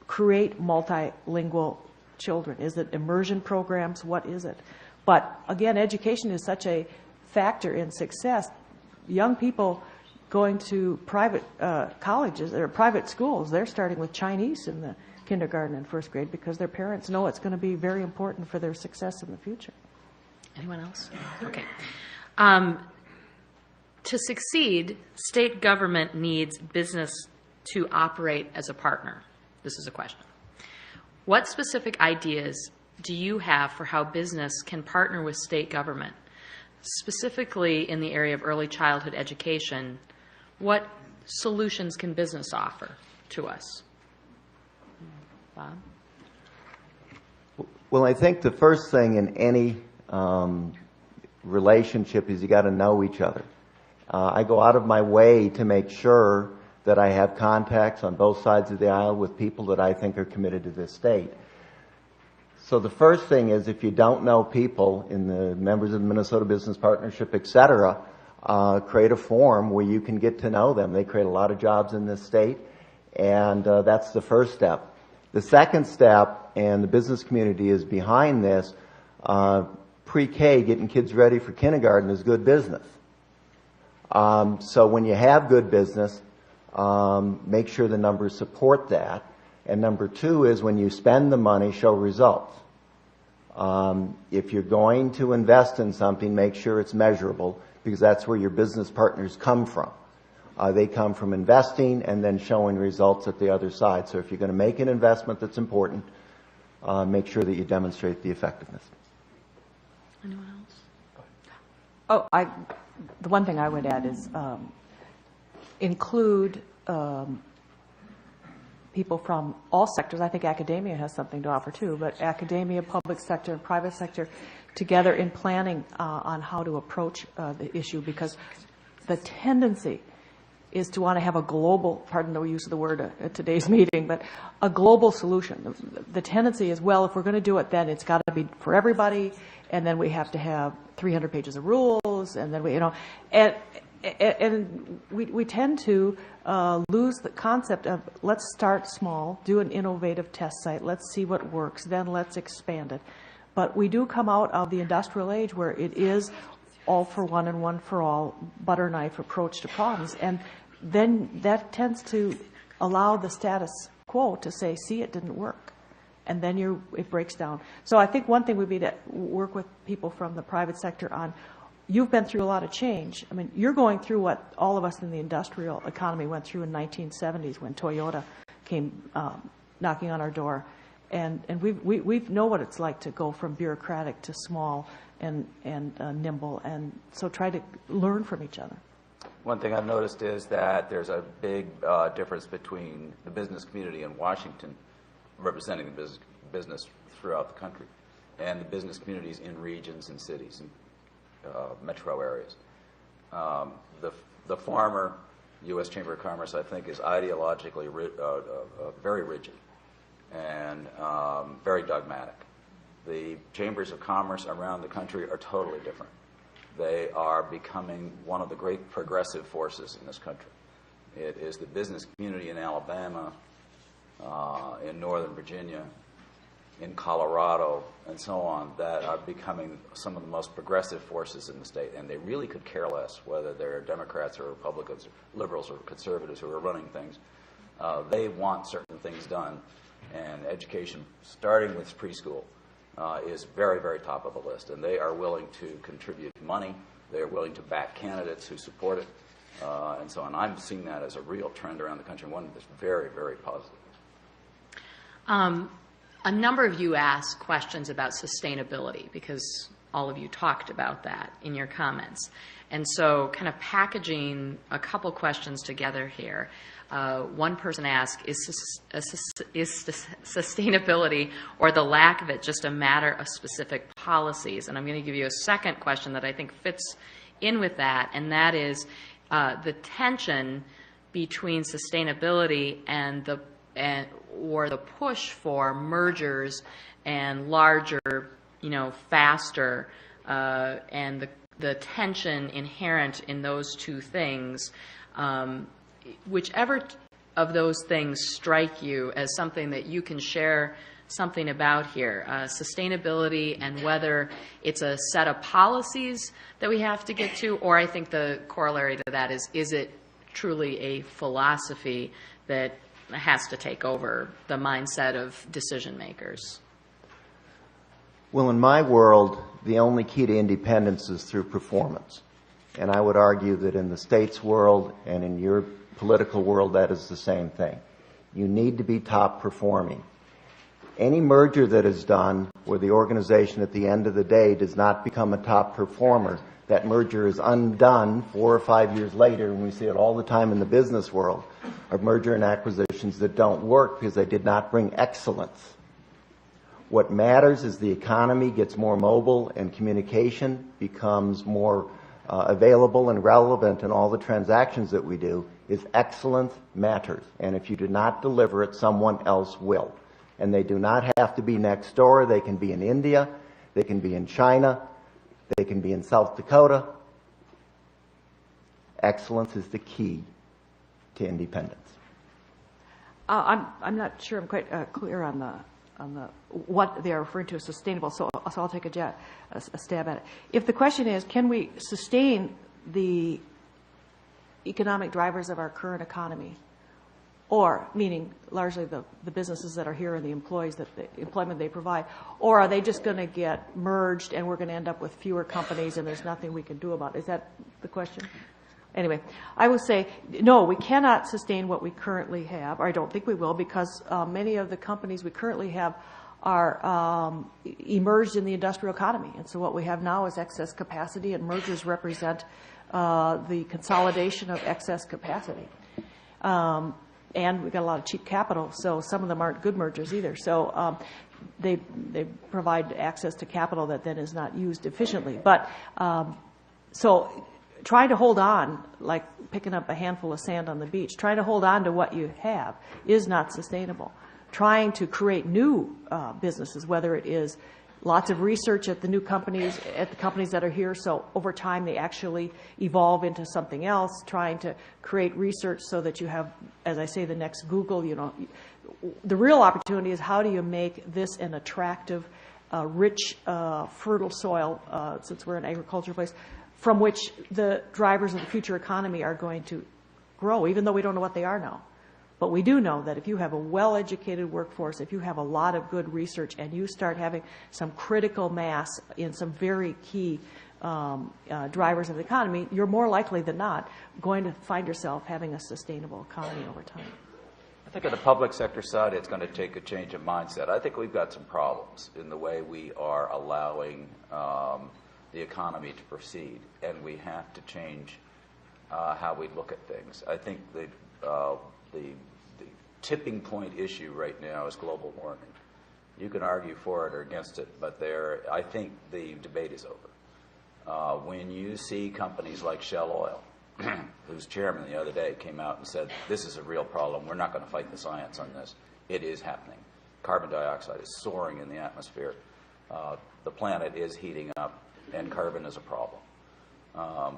create multilingual children? Is it immersion programs? What is it? But again, education is such a factor in success. Young people going to private colleges or private schools, they're starting with Chinese in the kindergarten and first grade because their parents know it's going to be very important for their success in the future. Anyone else? Okay. To succeed, state government needs business to operate as a partner. This is a question. What specific ideas do you have for how business can partner with state government, specifically in the area of early childhood education? What solutions can business offer to us? Bob? Well, I think the first thing in any relationship is you got to know each other. I go out of my way to make sure that I have contacts on both sides of the aisle with people that I think are committed to this state. So the first thing is, if you don't know people in the members of the Minnesota Business Partnership, et cetera, create a forum where you can get to know them. They create a lot of jobs in this state, and that's the first step. The second step, and the business community is behind this, pre-K, getting kids ready for kindergarten is good business. So when you have good business, make sure the numbers support that. And number two is when you spend the money, show results. If you're going to invest in something, make sure it's measurable, because that's where your business partners come from. They come from investing and then showing results at the other side. So if you're going to make an investment that's important, make sure that you demonstrate the effectiveness. Anyone else? Oh, the one thing I would add is include people from all sectors. I think academia has something to offer too, but academia, public sector, and private sector together in planning on how to approach the issue, because the tendency is to want to have a global, pardon the use of the word at today's meeting, but a global solution. The tendency is, well, if we're going to do it, then it's got to be for everybody, and then we have to have 300 pages of rules, and then we, and And we tend to lose the concept of let's start small, do an innovative test site, let's see what works, then let's expand it. But we do come out of the industrial age where it is all for one and one for all, butter knife approach to problems. And then that tends to allow the status quo to say, see, it didn't work. And then it breaks down. So I think one thing would be to work with people from the private sector on, you've been through a lot of change. I mean, you're going through what all of us in the industrial economy went through in 1970s when Toyota came knocking on our door. And we know what it's like to go from bureaucratic to small and nimble. And so try to learn from each other. One thing I've noticed is that there's a big difference between the business community in Washington, representing the business throughout the country, and the business communities in regions and cities and metro areas. The former U.S. Chamber of Commerce, I think, is ideologically very rigid and very dogmatic. The chambers of commerce around the country are totally different. They are becoming one of the great progressive forces in this country. It is the business community in Alabama, in Northern Virginia, in Colorado, and so on, that are becoming some of the most progressive forces in the state. And they really could care less whether they're Democrats or Republicans, or liberals or conservatives who are running things. They want certain things done. And education, starting with preschool, is very, very top of the list. And they are willing to contribute money. They are willing to back candidates who support it, and so on. I'm seeing that as a real trend around the country, one that's very, very positive. A number of you asked questions about sustainability because all of you talked about that in your comments. And so kind of packaging a couple questions together here. One person asked, is sustainability or the lack of it just a matter of specific policies? And I'm going to give you a second question that I think fits in with that, and that is the tension between sustainability and the push for mergers and larger, faster, and the tension inherent in those two things. Whichever of those things strike you as something that you can share something about here, sustainability and whether it's a set of policies that we have to get to, or I think the corollary to that is it truly a philosophy that has to take over the mindset of decision makers? Well, in my world, the only key to independence is through performance. And I would argue that in the state's world and in your political world, that is the same thing. You need to be top performing. Any merger that is done where the organization at the end of the day does not become a top performer, that merger is undone 4 or 5 years later, and we see it all the time in the business world, of merger and acquisitions that don't work because they did not bring excellence. What matters is the economy gets more mobile and communication becomes more available and relevant in all the transactions that we do, is excellence matters. And if you do not deliver it, someone else will. And they do not have to be next door. They can be in India. They can be in China. They can be in South Dakota. Excellence is the key to independence. I'm not sure I'm quite clear on the what they are referring to as sustainable, so I'll take a stab at it. If the question is, can we sustain the economic drivers of our current economy, or meaning largely the businesses that are here and the employees that the employment they provide, or are they just going to get merged and we're going to end up with fewer companies and there's nothing we can do about it? Is that the question? Anyway, I would say, no, we cannot sustain what we currently have, or I don't think we will, because many of the companies we currently have are emerged in the industrial economy. And so what we have now is excess capacity, and mergers represent the consolidation of excess capacity. And we've got a lot of cheap capital, so some of them aren't good mergers either. So they provide access to capital that then is not used efficiently. But so trying to hold on, like picking up a handful of sand on the beach, trying to hold on to what you have is not sustainable. Trying to create new businesses, whether it is lots of research at the new companies, at the companies that are here. So over time, they actually evolve into something else, trying to create research so that you have, as I say, the next Google. You know, the real opportunity is how do you make this an attractive, rich, fertile soil, since we're an agriculture place, from which the drivers of the future economy are going to grow, even though we don't know what they are now. But we do know that if you have a well-educated workforce, if you have a lot of good research, and you start having some critical mass in some very key drivers of the economy, you're more likely than not going to find yourself having a sustainable economy over time. I think on the public sector side, it's going to take a change of mindset. I think we've got some problems in the way we are allowing the economy to proceed, and we have to change how we look at things. I think the tipping point issue right now is global warming. You can argue for it or against it, but I think the debate is over. When you see companies like Shell Oil, whose chairman the other day came out and said, this is a real problem, we're not going to fight the science on this. It is happening. Carbon dioxide is soaring in the atmosphere. The planet is heating up, and carbon is a problem.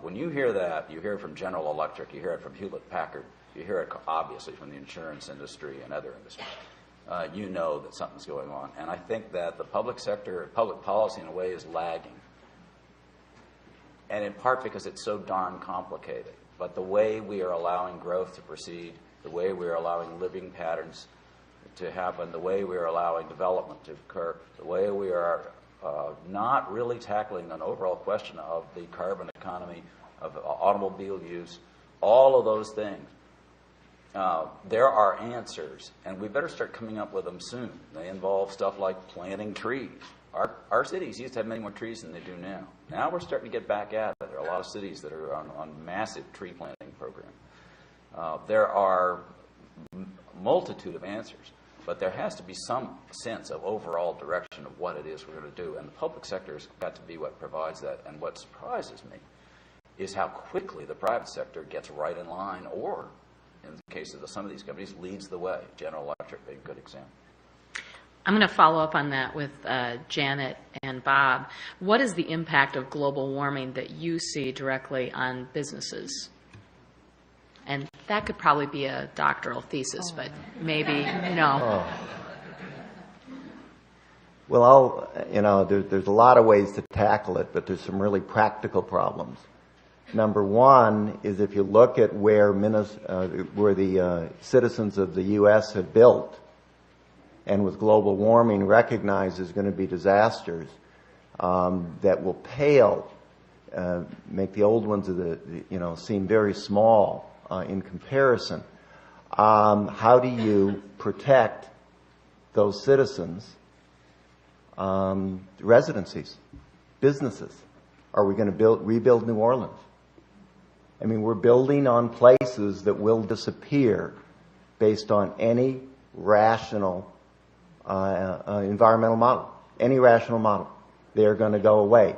When you hear that, you hear it from General Electric, you hear it from Hewlett-Packard, you hear it obviously from the insurance industry and other industries. You know that something's going on. And I think that the public sector, public policy in a way is lagging. And in part because it's so darn complicated. But the way we are allowing growth to proceed, the way we are allowing living patterns to happen, the way we are allowing development to occur, the way we are not really tackling an overall question of the carbon economy, of automobile use, all of those things. There are answers, and we better start coming up with them soon. They involve stuff like planting trees. Our cities used to have many more trees than they do now. Now we're starting to get back at it. There are a lot of cities that are on massive tree planting programs. There are multitude of answers, but there has to be some sense of overall direction of what it is we're going to do, and the public sector has got to be what provides that. And what surprises me is how quickly the private sector gets right in line, or in the case of some of these companies, leads the way. General Electric being a good example. I'm going to follow up on that with Janet and Bob. What is the impact of global warming that you see directly on businesses? And that could probably be a doctoral thesis, but maybe, no. Well, there's a lot of ways to tackle it, but there's some really practical problems. Number one is if you look at where the citizens of the U.S. have built, and with global warming recognized there's going to be disasters that will pale, make the old ones seem very small in comparison. How do you protect those citizens' residencies, businesses? Are we going to rebuild New Orleans? I mean, we're building on places that will disappear based on any rational environmental model. Any rational model. They're going to go away.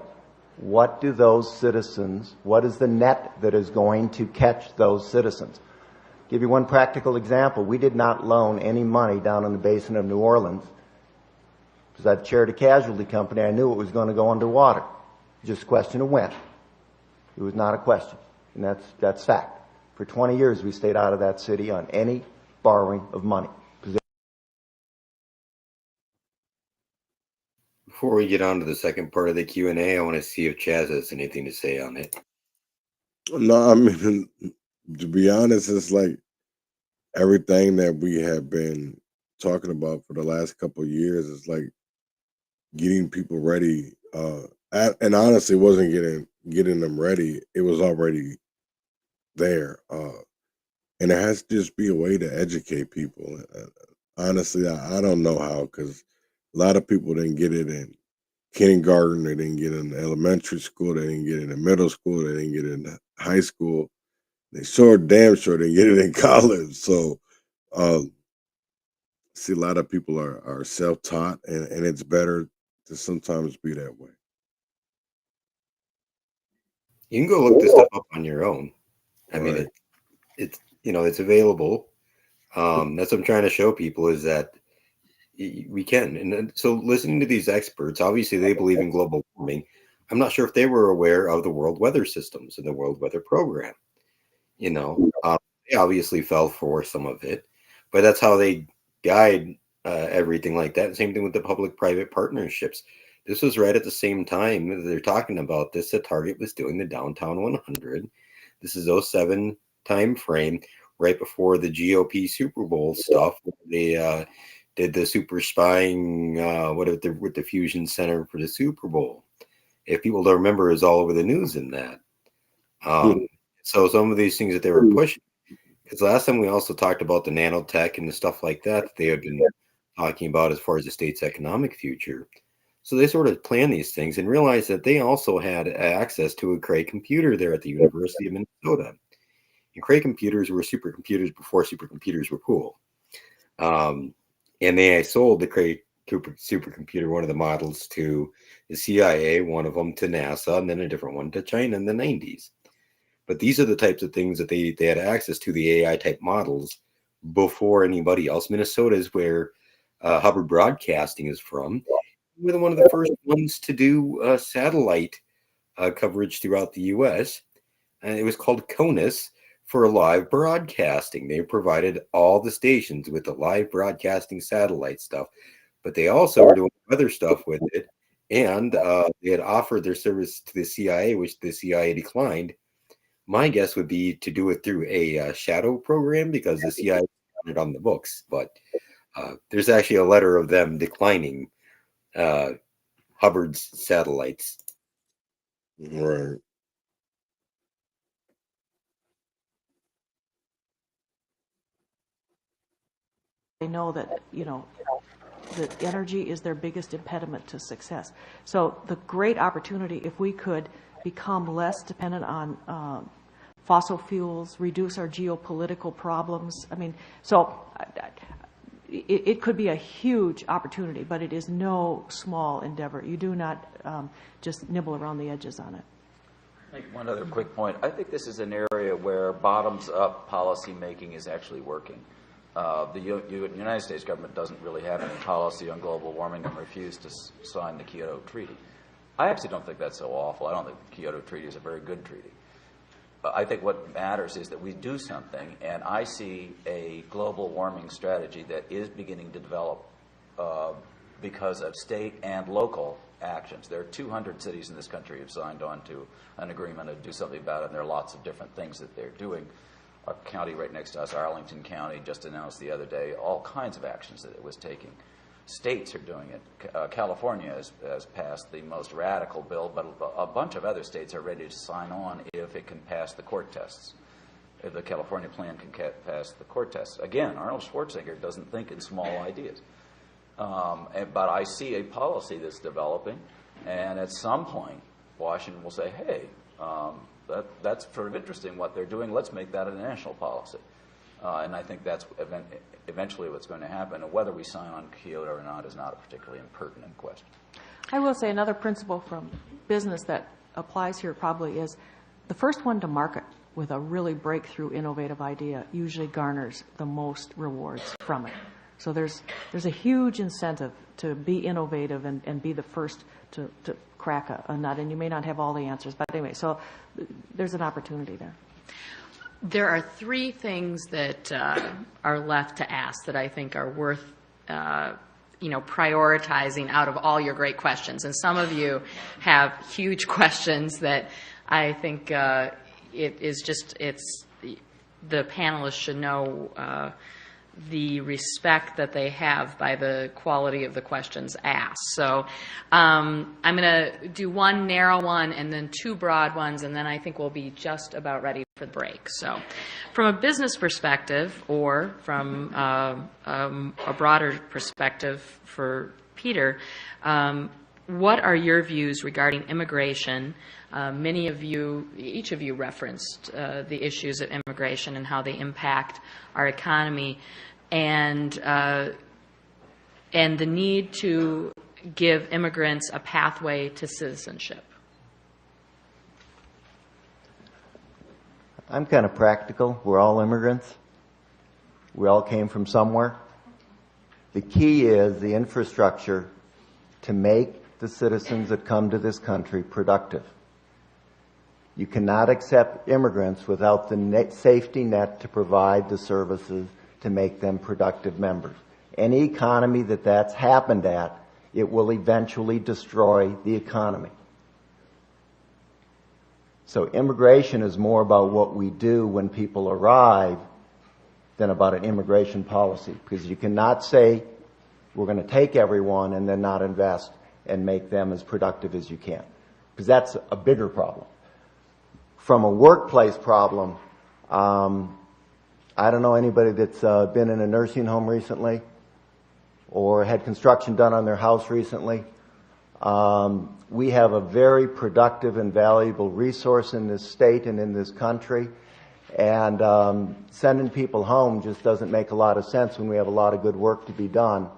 What do those citizens, what is the net that is going to catch those citizens? I'll give you one practical example. We did not loan any money down in the basin of New Orleans because I chaired a casualty company. I knew it was going to go underwater. Just a question of when. It was not a question. And that's fact. For 20 years, we stayed out of that city on any borrowing of money. Before we get on to the second part of the Q&A, I want to see if Chaz has anything to say on it. No, I mean, to be honest, it's like everything that we have been talking about for the last couple of years is like getting people ready. And honestly, it wasn't getting them ready. It was already there. And it has to just be a way to educate people. Honestly, I don't know how, because a lot of people didn't get it in kindergarten, they didn't get it in elementary school, they didn't get it in middle school, they didn't get it in high school. They damn sure didn't get it in college. So see, a lot of people are self-taught, and it's better to sometimes be that way. You can go look this stuff up on your own. I mean, it's available. That's what I'm trying to show people, is that we can. And then, so listening to these experts, obviously they believe in global warming. I'm not sure if they were aware of the world weather systems and the world weather program. They obviously fell for some of it, but that's how they guide everything like that. Same thing with the public-private partnerships. This was right at the same time that they're talking about this, that Target was doing the Downtown 100. This is 07 time frame, right before the GOP Super Bowl stuff. They did the super spying with the Fusion Center for the Super Bowl. If people don't remember, it was all over the news in that. So some of these things that they were pushing, because last time we also talked about the nanotech and the stuff like that they had been talking about as far as the state's economic future. So they sort of planned these things and realized that they also had access to a Cray computer there at the University of Minnesota. And Cray computers were supercomputers before supercomputers were cool. And they sold the Cray supercomputer, one of the models, to the CIA, one of them to NASA, and then a different one to China in the 90s. But these are the types of things that they had access to, the AI type models, before anybody else. Minnesota is where Hubbard Broadcasting is from. We were one of the first ones to do satellite coverage throughout the U.S. And it was called CONUS for live broadcasting. They provided all the stations with the live broadcasting satellite stuff, but they also were doing other stuff with it. And they had offered their service to the CIA, which the CIA declined. My guess would be to do it through a shadow program, because the CIA had it on the books. But there's actually a letter of them declining Hubbard's satellites. Right. They know that, that energy is their biggest impediment to success. So the great opportunity, if we could become less dependent on fossil fuels, reduce our geopolitical problems. It could be a huge opportunity, but it is no small endeavor. You do not just nibble around the edges on it. Make one other quick point. I think this is an area where bottoms-up policy making is actually working. The United States government doesn't really have any policy on global warming and refused to sign the Kyoto Treaty. I actually don't think that's so awful. I don't think the Kyoto Treaty is a very good treaty. I think what matters is that we do something, and I see a global warming strategy that is beginning to develop because of state and local actions. There are 200 cities in this country who have signed on to an agreement to do something about it, and there are lots of different things that they're doing. A county right next to us, Arlington County, just announced the other day all kinds of actions that it was taking. States are doing it. California has passed the most radical bill, but a bunch of other states are ready to sign on if it can pass the court tests. If the California plan can pass the court tests. Again, Arnold Schwarzenegger doesn't think in small ideas. But I see a policy that's developing, and at some point, Washington will say, hey, that's sort of interesting what they're doing. Let's make that a national policy. And I think that's eventually what's going to happen. And whether we sign on Kyoto or not is not a particularly impertinent question. I will say another principle from business that applies here probably is the first one to market with a really breakthrough, innovative idea usually garners the most rewards from it. So there's a huge incentive to be innovative and be the first to crack a nut. And you may not have all the answers, but anyway, so there's an opportunity there. There are three things that are left to ask that I think are worth, prioritizing out of all your great questions. And some of you have huge questions that I think the panelists should know the respect that they have by the quality of the questions asked. So I'm going to do one narrow one and then two broad ones, and then I think we'll be just about ready for the break. So from a business perspective, or from a broader perspective for Peter, what are your views regarding immigration? Each of you referenced the issues of immigration and how they impact our economy, and the need to give immigrants a pathway to citizenship. I'm kind of practical. We're all immigrants. We all came from somewhere. The key is the infrastructure to make the citizens that come to this country productive. You cannot accept immigrants without the safety net to provide the services to make them productive members. Any economy that's happened at, it will eventually destroy the economy. So immigration is more about what we do when people arrive than about an immigration policy, because you cannot say we're going to take everyone and then not invest and make them as productive as you can, because that's a bigger problem. From a workplace problem, I don't know anybody that's been in a nursing home recently or had construction done on their house recently. We have a very productive and valuable resource in this state and in this country, and sending people home just doesn't make a lot of sense when we have a lot of good work to be done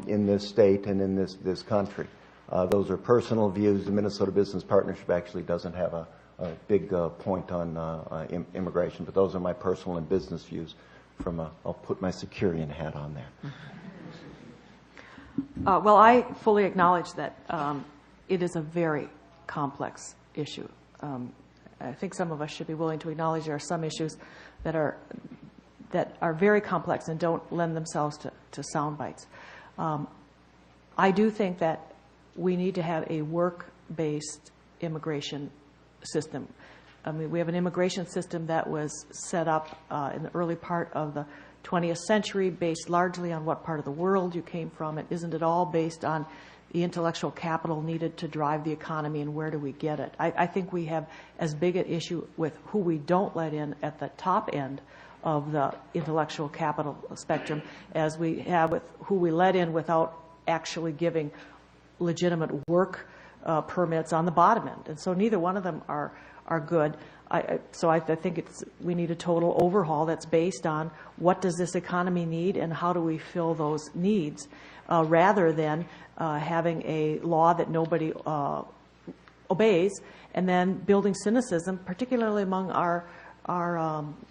in this state and in this country. Those are personal views. The Minnesota Business Partnership actually doesn't have a big point on immigration, but those are my personal and business views. I'll put my Securian hat on there. Well, I fully acknowledge that it is a very complex issue. I think some of us should be willing to acknowledge there are some issues that are very complex and don't lend themselves to sound bites. I do think that we need to have a work-based immigration system. I mean, we have an immigration system that was set up in the early part of the 20th century, based largely on what part of the world you came from. It isn't at all based on the intellectual capital needed to drive the economy and where do we get it. I think we have as big an issue with who we don't let in at the top end of the intellectual capital spectrum as we have with who we let in without actually giving legitimate work permits on the bottom end. And so neither one of them are good. So I think we need a total overhaul that's based on what does this economy need and how do we fill those needs, rather than having a law that nobody obeys and then building cynicism, particularly among our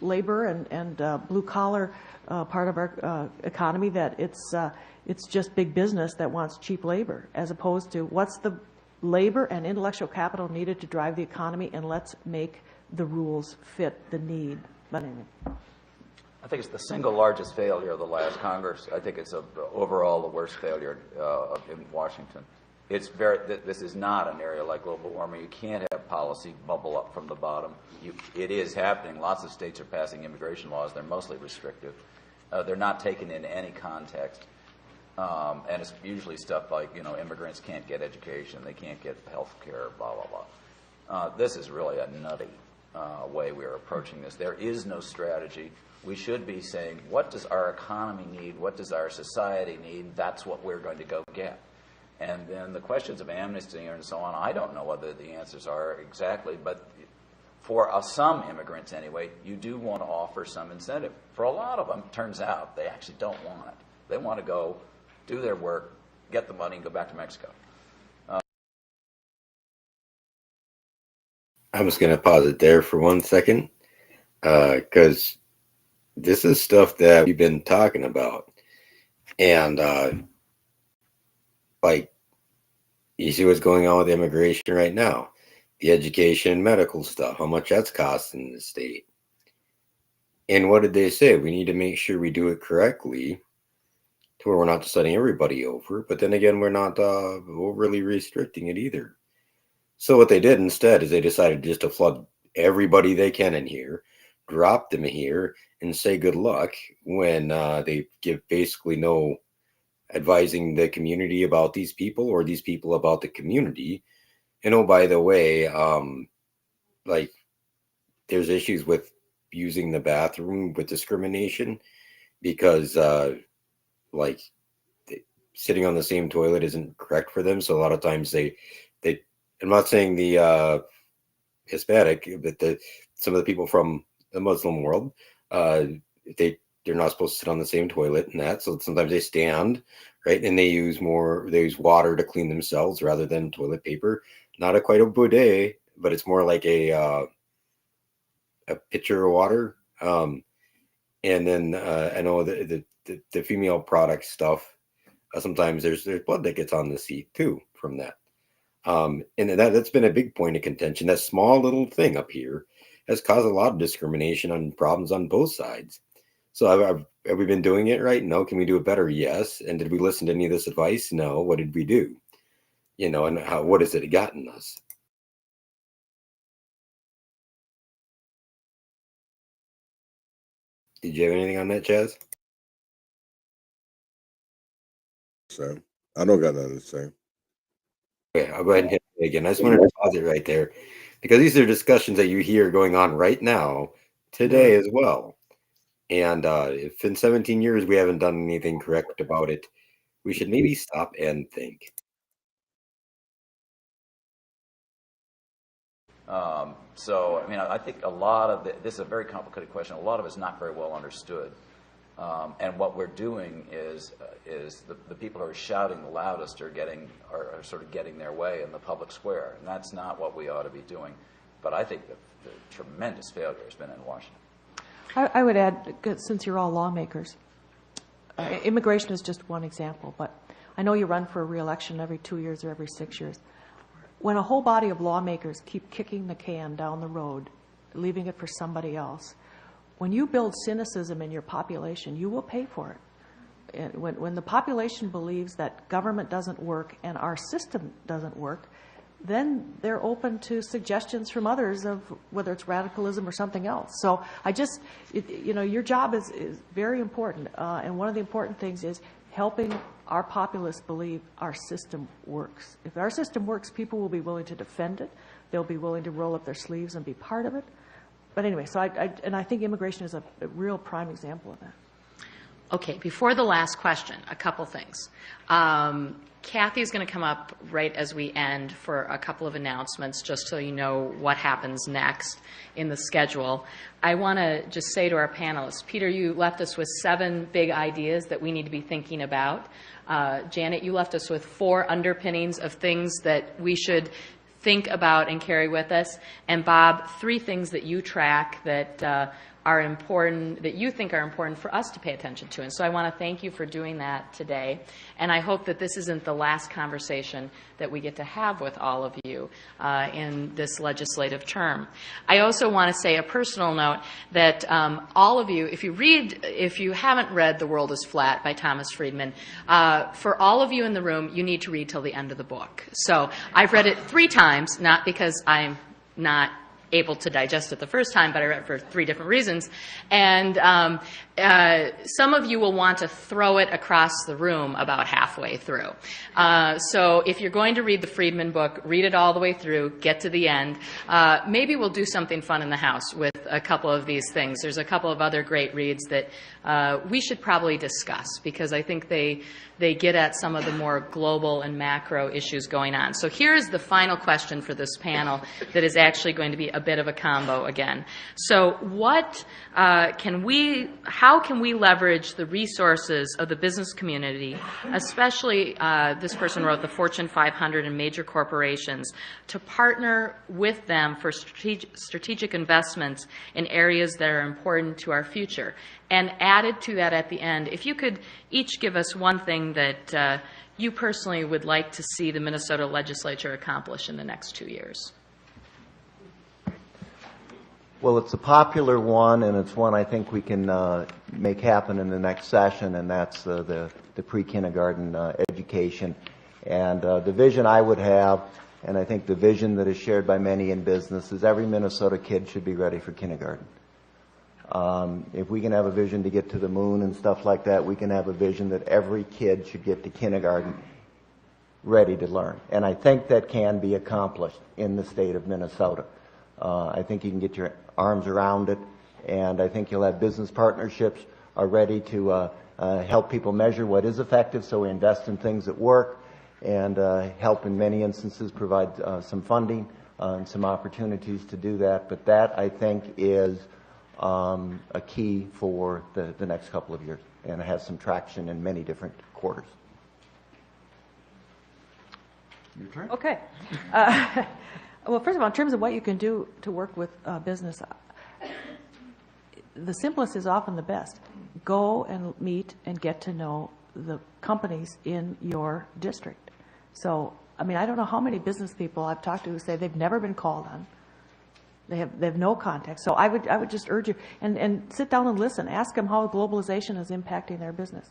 labor and blue collar part of our economy, that it's just big business that wants cheap labor, as opposed to what's the labor and intellectual capital needed to drive the economy, and let's make the rules fit the need. But anyway. I think it's the single largest failure of the last Congress. I think it's overall the worst failure in Washington. This is not an area like global warming. You can't have policy bubble up from the bottom. It is happening. Lots of states are passing immigration laws. They're mostly restrictive. They're not taken in any context. And it's usually stuff like, immigrants can't get education, they can't get health care, blah, blah, blah. This is really a nutty way we're approaching this. There is no strategy. We should be saying, what does our economy need? What does our society need? That's what we're going to go get. And then the questions of amnesty and so on, I don't know whether the answers are exactly, but for some immigrants anyway, you do want to offer some incentive. For a lot of them, it turns out they actually don't want it. They want to go do their work, get the money, and go back to Mexico. I'm just going to pause it there for 1 second, because this is stuff that we've been talking about. And, you see what's going on with immigration right now. The education and medical stuff, how much that's costing the state. And what did they say? We need to make sure we do it correctly, to where we're not just letting everybody over, but then again, we're not overly restricting it either. So what they did instead is they decided just to flood everybody they can in here, drop them here, and say good luck when they give basically no advising the community about these people or these people about the community. And oh, by the way, there's issues with using the bathroom with discrimination because sitting on the same toilet isn't correct for them. So a lot of times they I'm not saying the Hispanic, but some of the people from the Muslim world, they're not supposed to sit on the same toilet and that. So sometimes they stand, right, and they use water to clean themselves rather than toilet paper. Not quite a bidet, but it's more like a pitcher of water. And then I know that the female product stuff, sometimes there's blood that gets on the seat too from that. And that's been a big point of contention. That small little thing up here has caused a lot of discrimination and problems on both sides. So have we been doing it right? No. Can we do it better? Yes. And did we listen to any of this advice? No. What did we do? And what has it gotten us? Did you have anything on that, Chaz? So I don't got nothing to say. Okay, I'll go ahead and hit it again. I just wanted to pause it right there because these are discussions that you hear going on right now today as well. And if in 17 years we haven't done anything correct about it, we should maybe stop and think. So, I mean, I think a lot of this is a very complicated question. A lot of it's not very well understood. And what we're doing is the people who are shouting the loudest are sort of getting their way in the public square. And that's not what we ought to be doing. But I think the tremendous failure has been in Washington. I would add, since you're all lawmakers, immigration is just one example, but I know you run for a re-election every 2 years or every 6 years. When a whole body of lawmakers keep kicking the can down the road, leaving it for somebody else, when you build cynicism in your population, you will pay for it. When the population believes that government doesn't work and our system doesn't work, then they're open to suggestions from others of whether it's radicalism or something else. So your job is very important. And one of the important things is helping our populace believe our system works. If our system works, people will be willing to defend it. They'll be willing to roll up their sleeves and be part of it. But anyway, so I think immigration is a real prime example of that. Okay, before the last question, a couple things. Kathy is going to come up right as we end for a couple of announcements, just so you know what happens next in the schedule. I want to just say to our panelists, Peter, you left us with 7 big ideas that we need to be thinking about. Janet, you left us with 4 underpinnings of things that we should think about and carry with us. And Bob, 3 things that you track that are important, that you think are important for us to pay attention to. And so I want to thank you for doing that today. And I hope that this isn't the last conversation that we get to have with all of you in this legislative term. I also want to say a personal note that all of you, if you haven't read The World is Flat by Thomas Friedman, for all of you in the room, you need to read till the end of the book. So I've read it 3 times, not because I'm not able to digest it the first time, but I read it for 3 different reasons. And some of you will want to throw it across the room about halfway through. So if you're going to read the Friedman book, read it all the way through, get to the end. Maybe we'll do something fun in the house with a couple of these things. There's a couple of other great reads that we should probably discuss, because I think they get at some of the more global and macro issues going on. So here's the final question for this panel that is actually going to be a bit of a combo again. So how can we leverage the resources of the business community, especially this person wrote the Fortune 500 and major corporations, to partner with them for strategic investments in areas that are important to our future? And added to that at the end, if you could each give us one thing that you personally would like to see the Minnesota legislature accomplish in the next 2 years. Well, it's a popular one, and it's one I think we can make happen in the next session, and that's the pre-kindergarten education. And the vision I would have, and I think the vision that is shared by many in business, is every Minnesota kid should be ready for kindergarten. If we can have a vision to get to the moon and stuff like that, we can have a vision that every kid should get to kindergarten ready to learn. And I think that can be accomplished in the state of Minnesota. I think you can get your arms around it, and I think you'll have business partnerships are ready to help people measure what is effective, so we invest in things that work, and help in many instances provide some funding and some opportunities to do that. But that, I think, is a key for the next couple of years, and it has some traction in many different quarters. Your turn. Okay. Well, first of all, in terms of what you can do to work with business, the simplest is often the best. go and meet and get to know the companies in your district. So, I mean, I don't know how many business people I've talked to who say they've never been called on. They have no contact. So I would just urge you, and sit down and listen. Ask them how globalization is impacting their business.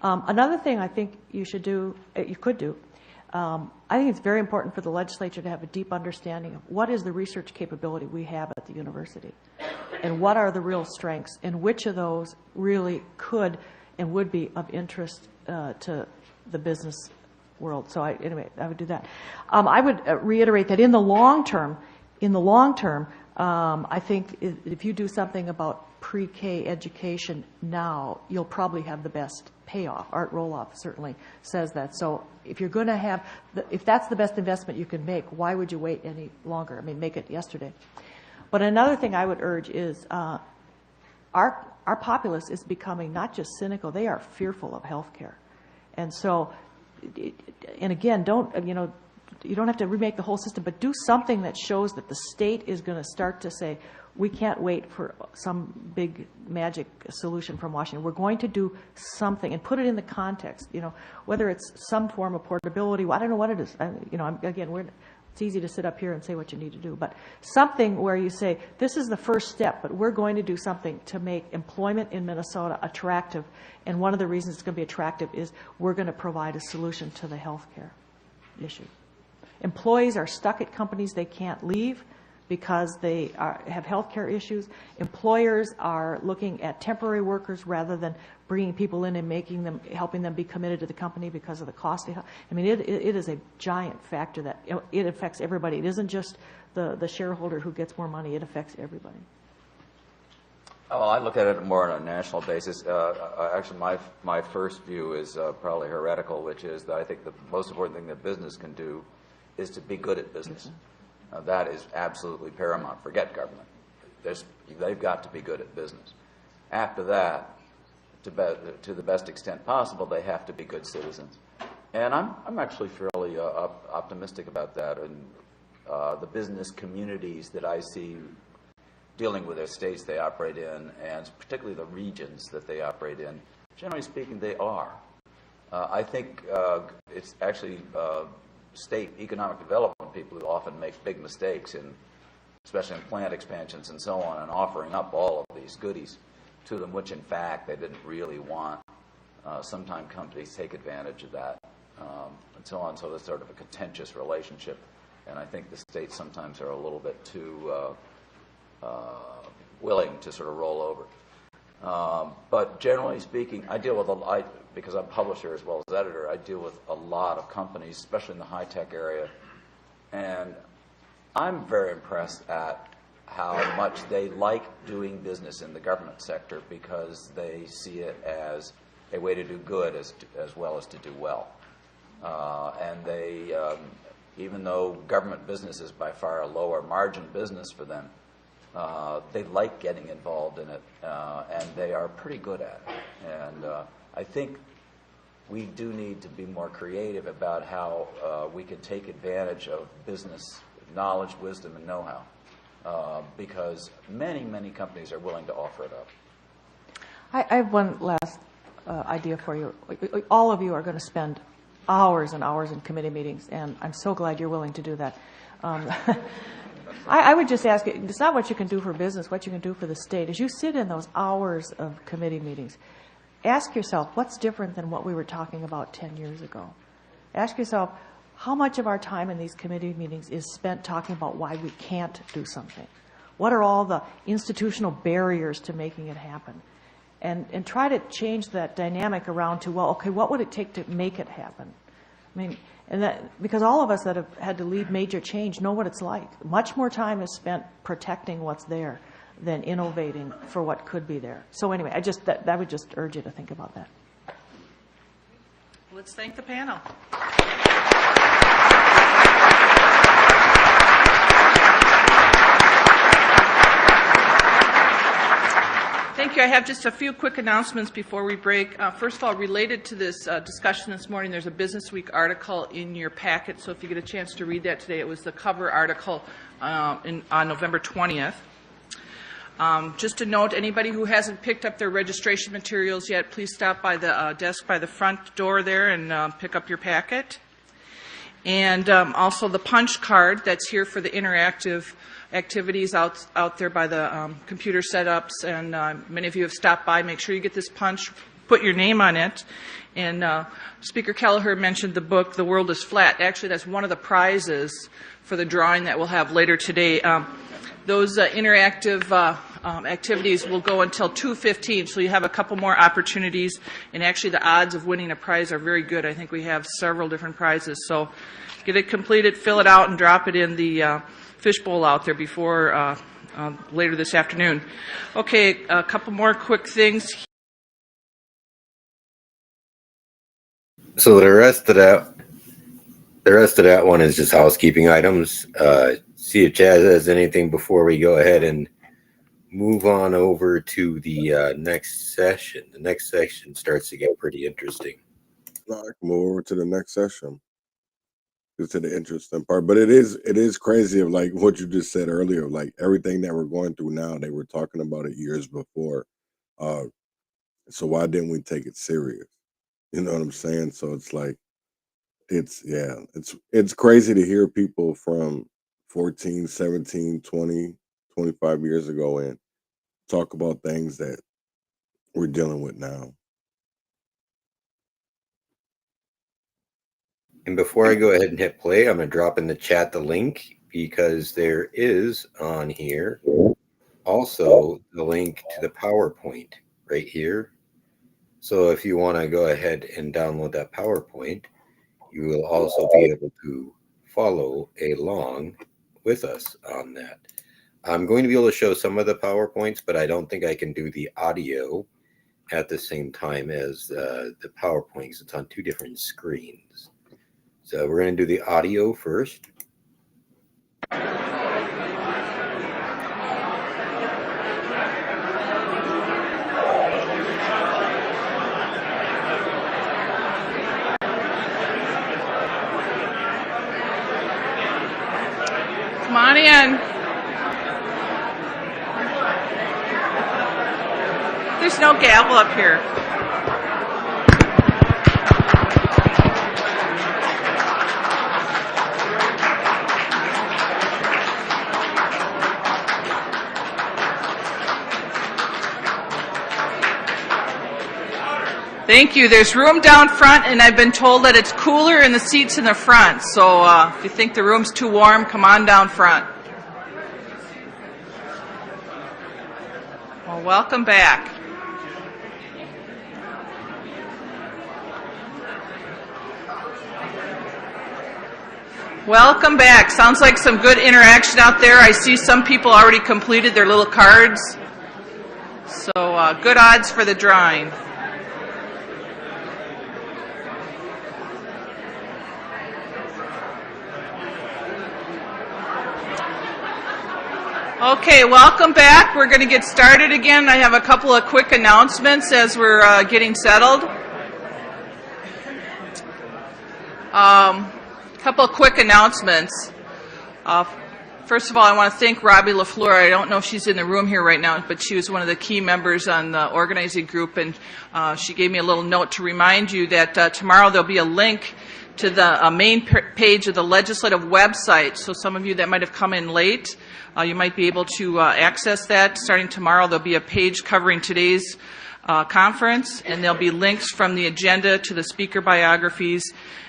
Another thing I think you should do, you could do, I think it's very important for the legislature to have a deep understanding of what is the research capability we have at the university, and what are the real strengths, and which of those really could and would be of interest to the business world. So anyway, I would do that. I would reiterate that in the long term, I think if you do something about pre-K education now, you'll probably have the best payoff. Art Roloff certainly says that. So if you're going to have, if that's the best investment you can make, why would you wait any longer? I mean, make it yesterday. But another thing I would urge is our populace is becoming not just cynical, they are fearful of healthcare. And so, and again, you don't have to remake the whole system, but do something that shows that the state is going to start to say, we can't wait for some big magic solution from Washington. We're going to do something and put it in the context, whether it's some form of portability. I don't know what it is. It's easy to sit up here and say what you need to do, but something where you say, this is the first step, but we're going to do something to make employment in Minnesota attractive. And one of the reasons it's going to be attractive is we're going to provide a solution to the health care issue. Employees are stuck at companies they can't leave because they have health care issues. Employers are looking at temporary workers rather than bringing people in and helping them be committed to the company because of the cost. I mean, it is a giant factor that it affects everybody. It isn't just the shareholder who gets more money. It affects everybody. Oh, I look at it more on a national basis. Actually, my first view is probably heretical, which is that I think the most important thing that business can do is to be good at business. That is absolutely paramount. Forget government. They've got to be good at business. After that, to the best extent possible, they have to be good citizens. And I'm actually fairly optimistic about that. And the business communities that I see dealing with their states they operate in, and particularly the regions that they operate in, generally speaking, they are. I think it's actually state economic development people who often make big mistakes, especially in plant expansions and so on, and offering up all of these goodies to them, which in fact they didn't really want. Sometimes companies take advantage of that and so on. So there's sort of a contentious relationship, and I think the states sometimes are a little bit too willing to sort of roll over. But generally speaking, I deal with because I'm publisher as well as editor, I deal with a lot of companies, especially in the high-tech area. And I'm very impressed at how much they like doing business in the government sector because they see it as a way to do good as well as to do well. And they, even though government business is by far a lower margin business for them, they like getting involved in it, and they are pretty good at it. And I think we do need to be more creative about how we can take advantage of business knowledge, wisdom, and know-how, because many, many companies are willing to offer it up. I have one last idea for you. All of you are going to spend hours and hours in committee meetings, and I'm so glad you're willing to do that. I would just ask, it's not what you can do for business, what you can do for the state. As you sit in those hours of committee meetings, ask yourself, what's different than what we were talking about 10 years ago? Ask yourself, how much of our time in these committee meetings is spent talking about why we can't do something? What are all the institutional barriers to making it happen? And try to change that dynamic around to, well, okay, what would it take to make it happen? I mean, and that, because all of us that have had to lead major change know what it's like. Much more time is spent protecting what's there than innovating for what could be there. So anyway, I would just urge you to think about that. Let's thank the panel. Thank you. I have just a few quick announcements before we break. First of all, related to this discussion this morning, there's a Business Week article in your packet, so if you get a chance to read that today, it was the cover article on November 20th. Just a note, anybody who hasn't picked up their registration materials yet, please stop by the desk by the front door there and pick up your packet. And also the punch card that's here for the interactive activities out there by the computer setups. And many of you have stopped by. Make sure you get this punch, put your name on it. And Speaker Kelleher mentioned the book, The World is Flat. Actually, that's one of the prizes for the drawing that we'll have later today. Those interactive activities will go until 2:15, so you have a couple more opportunities. And actually, the odds of winning a prize are very good. I think we have several different prizes. So get it completed, fill it out, and drop it in the fishbowl out there before later this afternoon. Okay, a couple more quick things. So the rest of that one is just housekeeping items. See if Chaz has anything before we go ahead and move on over to the next session. The next section starts to get pretty interesting. No, I can move over to the next session. It's to the interesting part, but it is crazy of like what you just said earlier, like everything that we're going through now, they were talking about it years before. So why didn't we take it serious? You know what I'm saying? So it's like, it's crazy to hear people from 14, 17, 20, 25 years ago and talk about things that we're dealing with now. And before I go ahead and hit play, I'm going to drop in the chat the link because there is on here also the link to the PowerPoint right here. So if you want to go ahead and download that PowerPoint, you will also be able to follow along with us on that. I'm going to be able to show some of the PowerPoints, but I don't think I can do the audio at the same time as the PowerPoint because it's on two different screens. So we're going to do the audio first. Come on in. There's no gavel up here. Thank you. There's room down front, and I've been told that it's cooler in the seats in the front. So if you think the room's too warm, come on down front. Well, welcome back. Welcome back. Sounds like some good interaction out there. I see some people already completed their little cards. So good odds for the drawing. Okay, welcome back. We're going to get started again. I have a couple of quick announcements as we're getting settled. Couple of quick announcements. First of all, I want to thank Robbie LaFleur. I don't know if she's in the room here right now, but she was one of the key members on the organizing group, and she gave me a little note to remind you that tomorrow there'll be a link to the main page of the legislative website. So some of you that might have come in late, you might be able to access that. Starting tomorrow, there'll be a page covering today's conference, and there'll be links from the agenda to the speaker biographies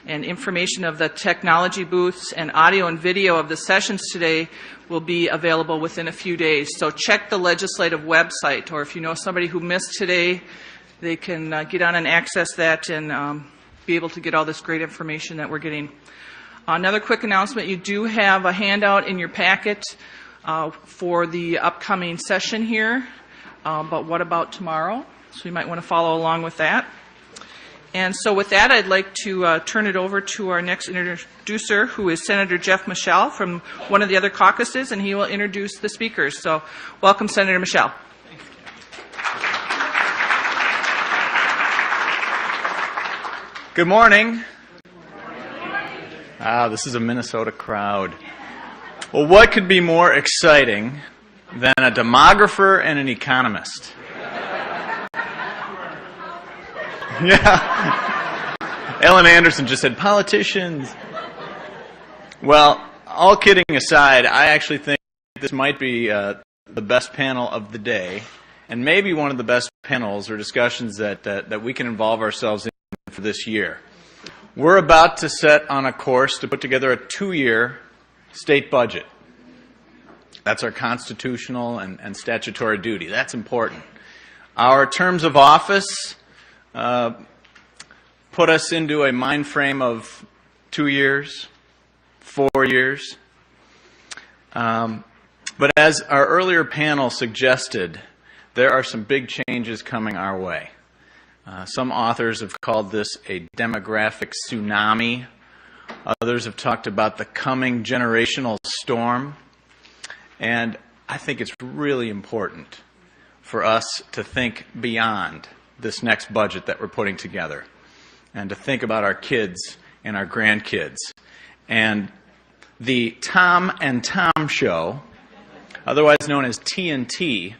and information of the technology booths, and audio and video of the sessions today will be available within a few days. So check the legislative website, or if you know somebody who missed today, they can get on and access that and be able to get all this great information that we're getting. Another quick announcement, you do have a handout in your packet for the upcoming session here, but what about tomorrow? So you might want to follow along with that. And so with that, I'd like to turn it over to our next introducer, who is Senator Jeff Michel from one of the other caucuses, and he will introduce the speakers. So welcome, Senator Michel. Good morning. This is a Minnesota crowd. Well, what could be more exciting than a demographer and an economist. Yeah. Ellen Anderson just said, politicians. Well, all kidding aside, I actually think this might be the best panel of the day, and maybe one of the best panels or discussions that we can involve ourselves in for this year. We're about to set on a course to put together a 2-year state budget. That's our constitutional and statutory duty. That's important. Our terms of office put us into a mind frame of 2 years, 4 years. But as our earlier panel suggested, there are some big changes coming our way. Some authors have called this a demographic tsunami. Others have talked about the coming generational storm. And I think it's really important for us to think beyond this next budget that we're putting together and to think about our kids and our grandkids. And the Tom and Tom Show, otherwise known as TNT,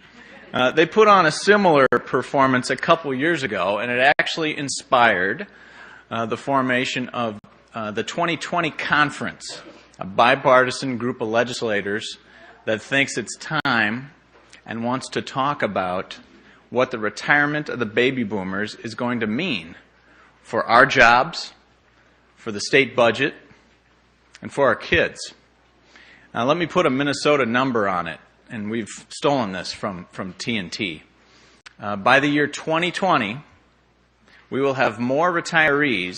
they put on a similar performance a couple years ago, and it actually inspired the formation of the 2020 Conference, a bipartisan group of legislators that thinks it's time and wants to talk about what the retirement of the baby boomers is going to mean for our jobs, for the state budget, and for our kids. Now, let me put a Minnesota number on it, and we've stolen this from TNT. By the year 2020, we will have more retirees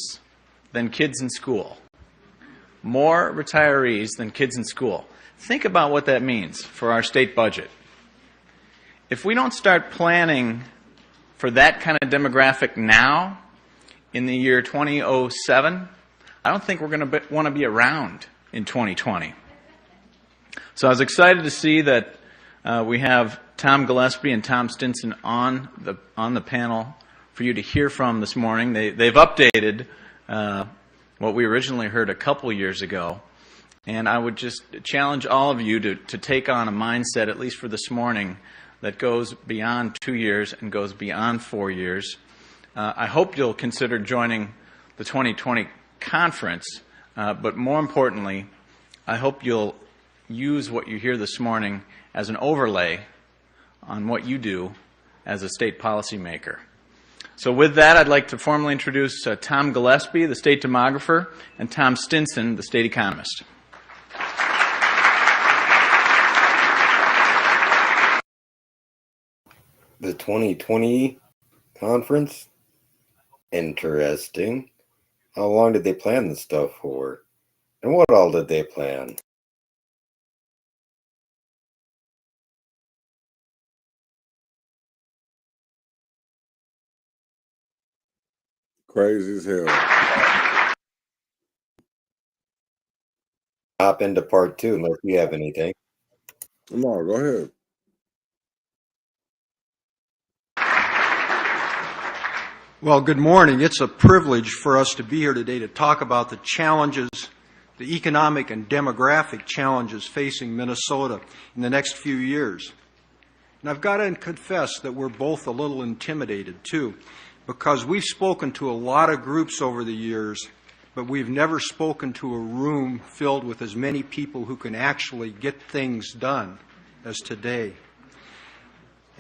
than kids in school. More retirees than kids in school. Think about what that means for our state budget. If we don't start planning for that kind of demographic now, in the year 2007, I don't think we're going to want to be around in 2020. So I was excited to see that we have Tom Gillespie and Tom Stinson on the panel for you to hear from this morning. They've updated what we originally heard a couple years ago. And I would just challenge all of you to take on a mindset, at least for this morning, that goes beyond 2 years and goes beyond 4 years. I hope you'll consider joining the 2020 conference, but more importantly, I hope you'll use what you hear this morning as an overlay on what you do as a state policymaker. So with that, I'd like to formally introduce Tom Gillespie, the state demographer, and Tom Stinson, the state economist. The 2020 conference? Interesting. How long did they plan this stuff for? And what all did they plan? Crazy as hell. Hop into part 2 unless you have anything. No, go ahead. Well, good morning. It's a privilege for us to be here today to talk about the challenges, the economic and demographic challenges facing Minnesota in the next few years. And I've got to confess that we're both a little intimidated, too, because we've spoken to a lot of groups over the years, but we've never spoken to a room filled with as many people who can actually get things done as today.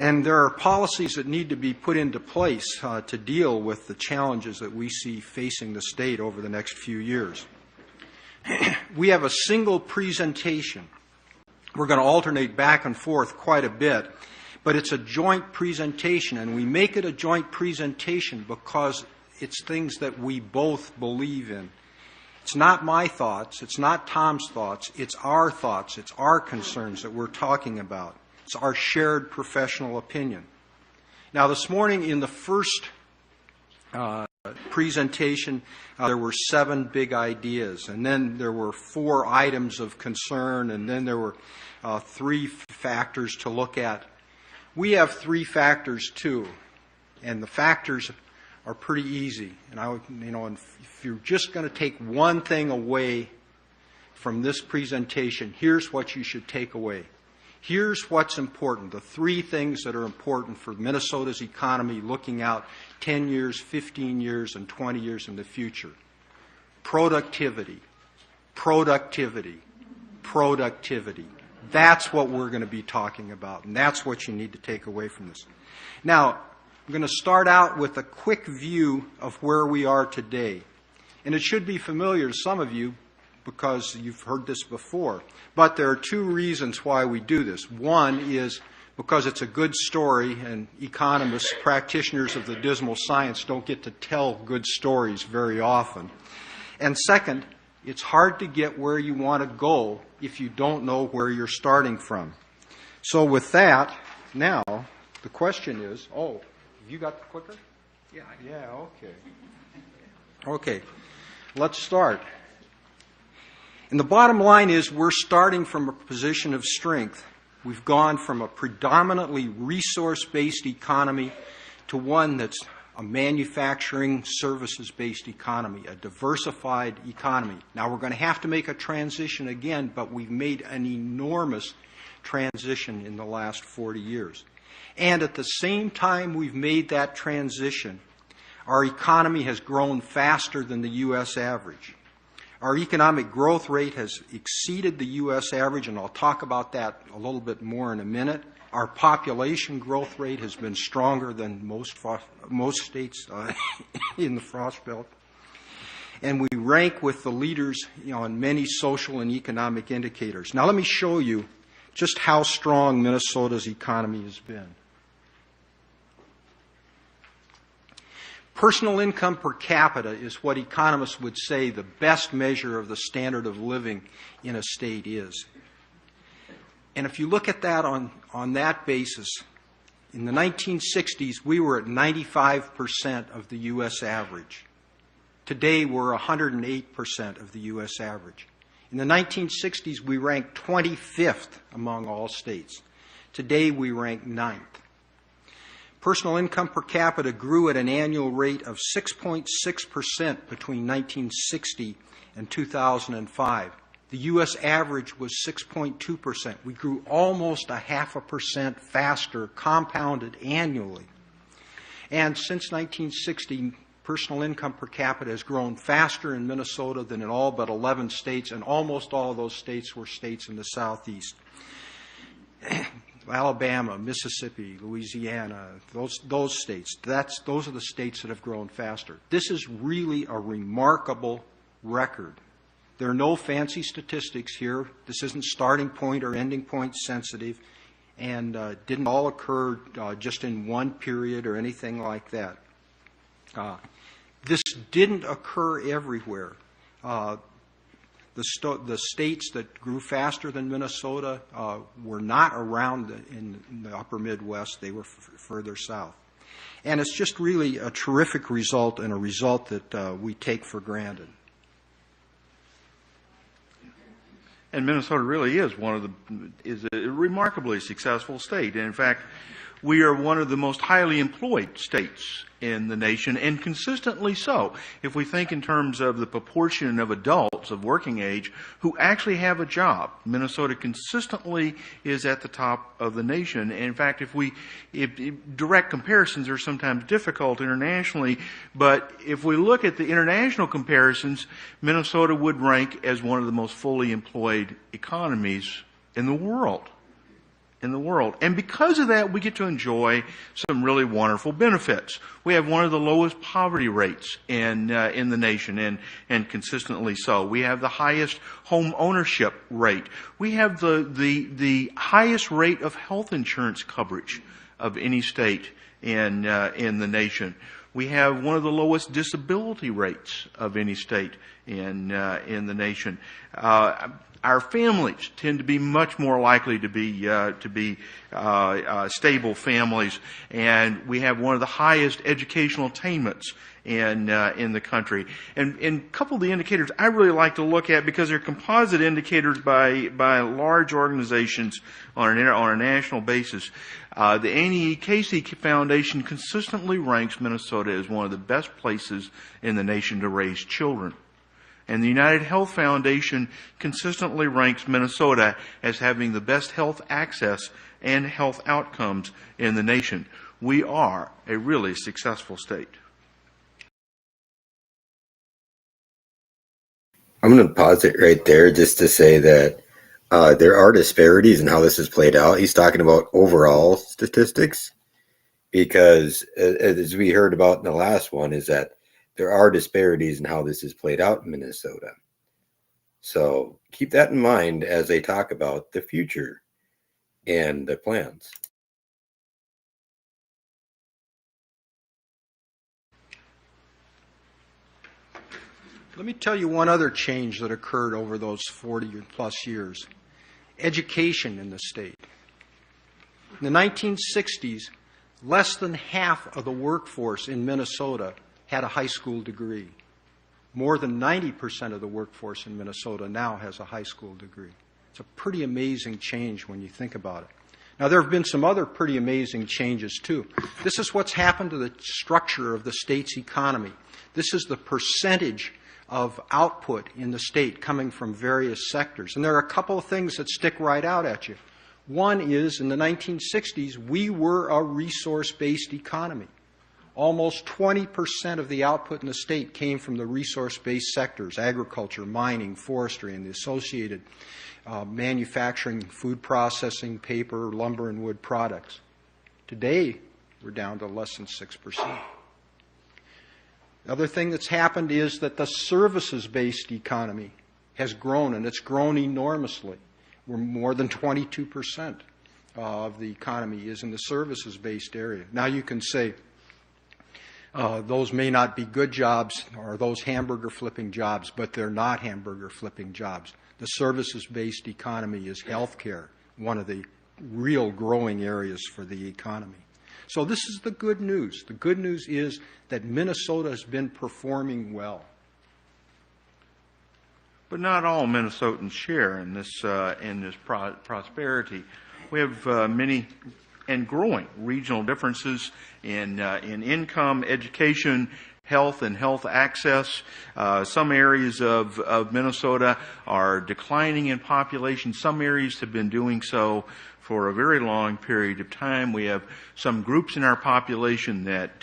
And there are policies that need to be put into place to deal with the challenges that we see facing the state over the next few years. We have a single presentation. We're going to alternate back and forth quite a bit, but it's a joint presentation, and we make it a joint presentation because it's things that we both believe in. It's not my thoughts, it's not Tom's thoughts, it's our thoughts, it's our concerns that we're talking about. It's our shared professional opinion. Now, this morning in the first presentation, there were 7 big ideas, and then there were 4 items of concern, and then there were 3 factors to look at. We have 3 factors too, and the factors are pretty easy. And if you're just going to take one thing away from this presentation, here's what you should take away. Here's what's important, the three things that are important for Minnesota's economy looking out 10 years, 15 years, and 20 years in the future. Productivity, productivity, productivity. That's what we're going to be talking about, and that's what you need to take away from this. Now, I'm going to start out with a quick view of where we are today. And it should be familiar to some of you because you've heard this before. But there are two reasons why we do this. One is because it's a good story, and economists, practitioners of the dismal science, don't get to tell good stories very often. And second, it's hard to get where you want to go if you don't know where you're starting from. So with that, now, the question is, have you got the clicker? Yeah, okay. Okay, let's start. And the bottom line is we're starting from a position of strength. We've gone from a predominantly resource-based economy to one that's a manufacturing services-based economy, a diversified economy. Now, we're going to have to make a transition again, but we've made an enormous transition in the last 40 years. And at the same time we've made that transition, our economy has grown faster than the U.S. average. Our economic growth rate has exceeded the U.S. average, and I'll talk about that a little bit more in a minute. Our population growth rate has been stronger than most states in the Frost Belt. And we rank with the leaders on many social and economic indicators. Now let me show you just how strong Minnesota's economy has been. Personal income per capita is what economists would say the best measure of the standard of living in a state is. And if you look at that on that basis, in the 1960s, we were at 95% of the U.S. average. Today, we're 108% of the U.S. average. In the 1960s, we ranked 25th among all states. Today, we rank 9th. Personal income per capita grew at an annual rate of 6.6% between 1960 and 2005. The U.S. average was 6.2%. We grew almost 0.5% faster, compounded annually. And since 1960, personal income per capita has grown faster in Minnesota than in all but 11 states, and almost all of those states were states in the southeast. Alabama, Mississippi, Louisiana, those states, those are the states that have grown faster. This is really a remarkable record. There are no fancy statistics here. This isn't starting point or ending point sensitive, and didn't all occur just in one period or anything like that. This didn't occur everywhere. The states that grew faster than Minnesota were not around in the upper Midwest. They were further south. And it's just really a terrific result, and a result that we take for granted. And Minnesota really is is a remarkably successful state. And in fact, we are one of the most highly employed states in the nation, and consistently so. If we think in terms of the proportion of adults of working age who actually have a job, Minnesota consistently is at the top of the nation. And in fact, if direct comparisons are sometimes difficult internationally, but if we look at the international comparisons, Minnesota would rank as one of the most fully employed economies in the world. And because of that, we get to enjoy some really wonderful benefits. We have one of the lowest poverty rates in the nation, and consistently so. We have the highest home ownership rate. We have the highest rate of health insurance coverage of any state in the nation. We have one of the lowest disability rates of any state in the nation. Our families tend to be much more likely to be stable families, and we have one of the highest educational attainments in the country. And a couple of the indicators I really like to look at, because they're composite indicators by large organizations on a national basis. The Annie E. Casey Foundation consistently ranks Minnesota as one of the best places in the nation to raise children. And the United Health Foundation consistently ranks Minnesota as having the best health access and health outcomes in the nation. We are a really successful state. I'm going to pause it right there just to say that there are disparities in how this is played out. He's talking about overall statistics because, as we heard about in the last one, is that there are disparities in how this is played out in Minnesota. So keep that in mind as they talk about the future and the plans. Let me tell you one other change that occurred over those 40 plus years. Education in the state. In the 1960s, less than half of the workforce in Minnesota had a high school degree. More than 90% of the workforce in Minnesota now has a high school degree. It's a pretty amazing change when you think about it. Now, there have been some other pretty amazing changes, too. This is what's happened to the structure of the state's economy. This is the percentage of output in the state coming from various sectors. And there are a couple of things that stick right out at you. One is, in the 1960s, we were a resource-based economy. Almost 20% of the output in the state came from the resource-based sectors, agriculture, mining, forestry, and the associated manufacturing, food processing, paper, lumber, and wood products. Today, we're down to less than 6%. The other thing that's happened is that the services-based economy has grown, and it's grown enormously. We're more than 22% of the economy is in the services-based area. Now you can say those may not be good jobs or those hamburger flipping jobs, but they're not hamburger flipping jobs. The services-based economy is healthcare, one of the real growing areas for the economy. So this is the good news. The good news is that Minnesota has been performing well. But not all Minnesotans share in this prosperity. We have many and growing regional differences in income, education, health, and health access. Some areas of Minnesota are declining in population. Some areas have been doing so for a very long period of time. We have some groups in our population that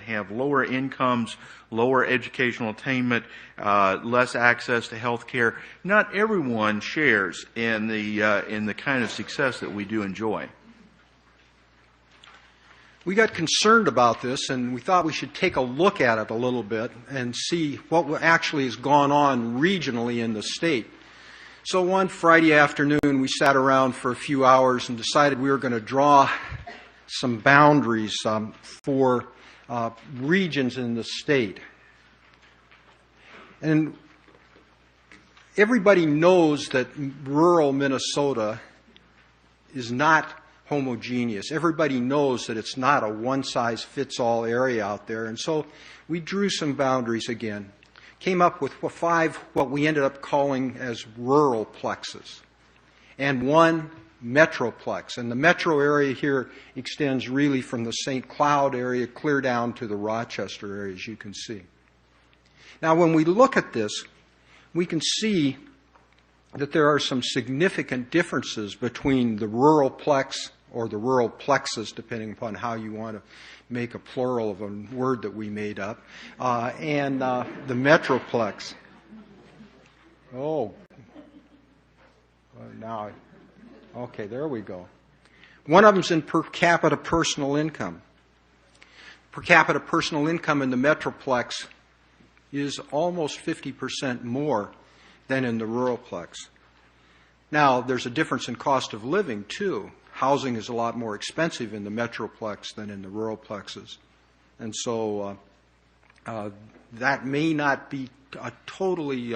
have lower incomes, lower educational attainment, less access to health care. Not everyone shares in the kind of success that we do enjoy. We got concerned about this, and we thought we should take a look at it a little bit and see what actually has gone on regionally in the state. So one Friday afternoon, we sat around for a few hours and decided we were going to draw some boundaries for regions in the state. And everybody knows that rural Minnesota is not homogeneous. Everybody knows that it's not a one-size-fits-all area out there. And so we drew some boundaries again. Came up with 5 what we ended up calling as rural plexes, and 1 metroplex. And the metro area here extends really from the St. Cloud area clear down to the Rochester area, as you can see. Now, when we look at this, we can see that there are some significant differences between the rural plex, or the rural plexes, depending upon how you want to make a plural of a word that we made up, and the metroplex. Now, okay, there we go. One of them's in per capita personal income. Per capita personal income in the metroplex is almost 50% more than in the ruralplex. Now, there's a difference in cost of living, too. Housing is a lot more expensive in the metroplex than in the ruralplexes. And so that may not be a totally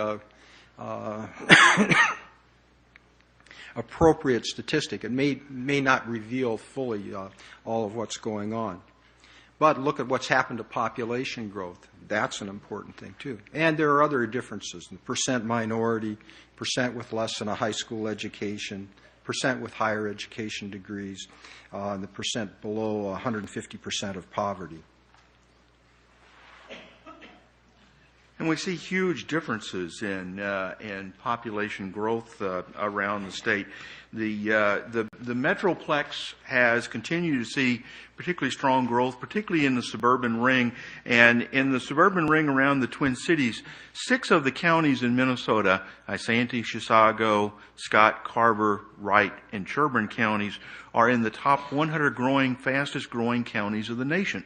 appropriate statistic. It may not reveal fully all of what's going on. But look at what's happened to population growth. That's an important thing, too. And there are other differences. The percent minority, percent with less than a high school education, percent with higher education degrees, and the percent below 150% of poverty. and we see huge differences in population growth around the state. The Metroplex has continued to see particularly strong growth, particularly in the suburban ring. And in the suburban ring around the Twin Cities, 6 of the counties in Minnesota, Isanti, Chisago, Scott, Carver, Wright, and Sherburne counties, are in the top 100 fastest growing counties of the nation.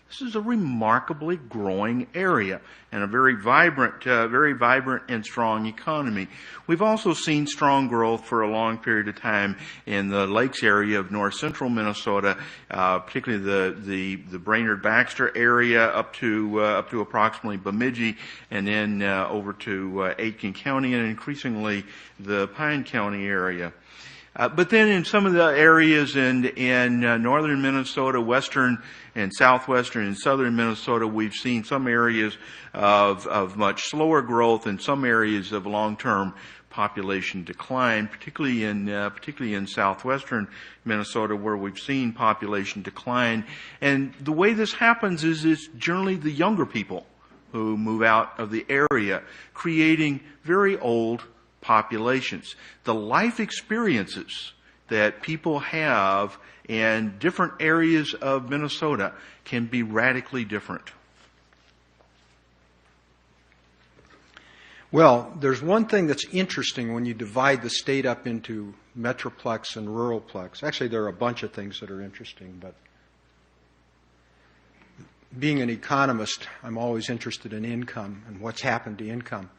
This is a remarkably growing area and a very vibrant and strong economy. We've also seen strong growth for a long period of time in the Lakes area of north central Minnesota, particularly the Brainerd-Baxter area up to approximately Bemidji, and then over to Aitkin County, and increasingly the Pine County area. But then in some of the areas in northern Minnesota, western and southwestern and southern Minnesota, we've seen some areas of much slower growth and some areas of long-term population decline, particularly in southwestern Minnesota, where we've seen population decline. And the way this happens is it's generally the younger people who move out of the area, creating very old populations. The life experiences that people have in different areas of Minnesota can be radically different. Well, there's one thing that's interesting when you divide the state up into Metroplex and Ruralplex. Actually, there are a bunch of things that are interesting, but being an economist, I'm always interested in income and what's happened to income.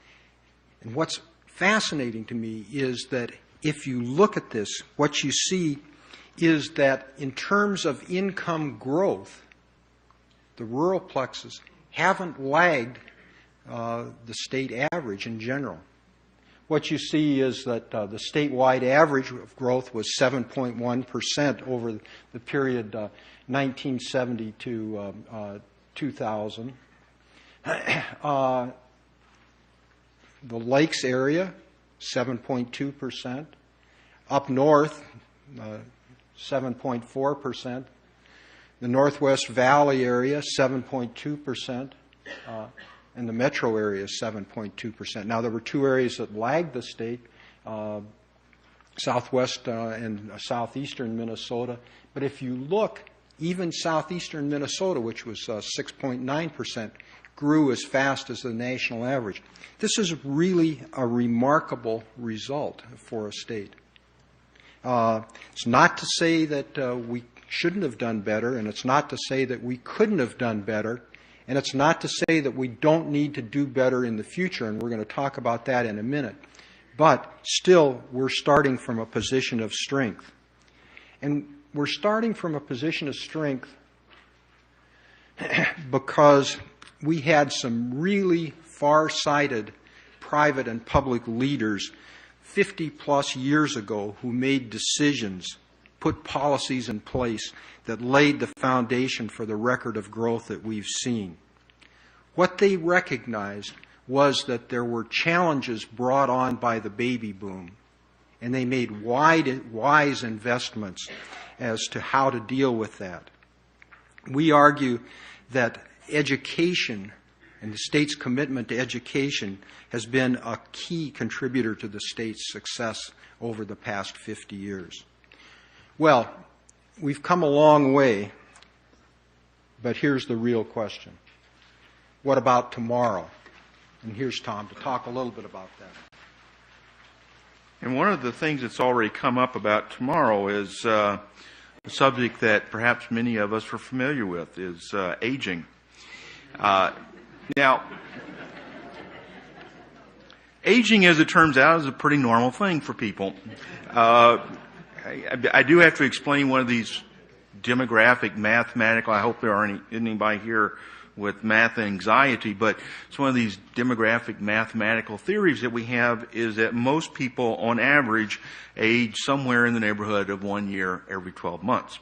And what's fascinating to me is that if you look at this, what you see is that in terms of income growth, the rural plexes haven't lagged the state average in general. What you see is that the statewide average of growth was 7.1% over the period 1970 to 2000. The Lakes area, 7.2%. Up north, 7.4%. The Northwest Valley area, 7.2%. And the metro area is 7.2%. Now, there were 2 areas that lagged the state, southwest and southeastern Minnesota. But if you look, even southeastern Minnesota, which was 6.9%, grew as fast as the national average. This is really a remarkable result for a state. It's not to say that we shouldn't have done better, and it's not to say that we couldn't have done better, and it's not to say that we don't need to do better in the future, and we're going to talk about that in a minute. But still, we're starting from a position of strength. And we're starting from a position of strength because we had some really far-sighted private and public leaders 50-plus years ago who made decisions, put policies in place that laid the foundation for the record of growth that we've seen. What they recognized was that there were challenges brought on by the baby boom, and they made wise investments as to how to deal with that. We argue that education and the state's commitment to education has been a key contributor to the state's success over the past 50 years. Well, we've come a long way, but here's the real question. What about tomorrow? And here's Tom to talk a little bit about that. And one of the things that's already come up about tomorrow is a subject that perhaps many of us are familiar with, is aging. Now, aging, as it turns out, is a pretty normal thing for people. I do have to explain one of these demographic, mathematical, I hope there aren't anybody here with math anxiety, but it's one of these demographic mathematical theories that we have is that most people, on average, age somewhere in the neighborhood of 1 year every 12 months.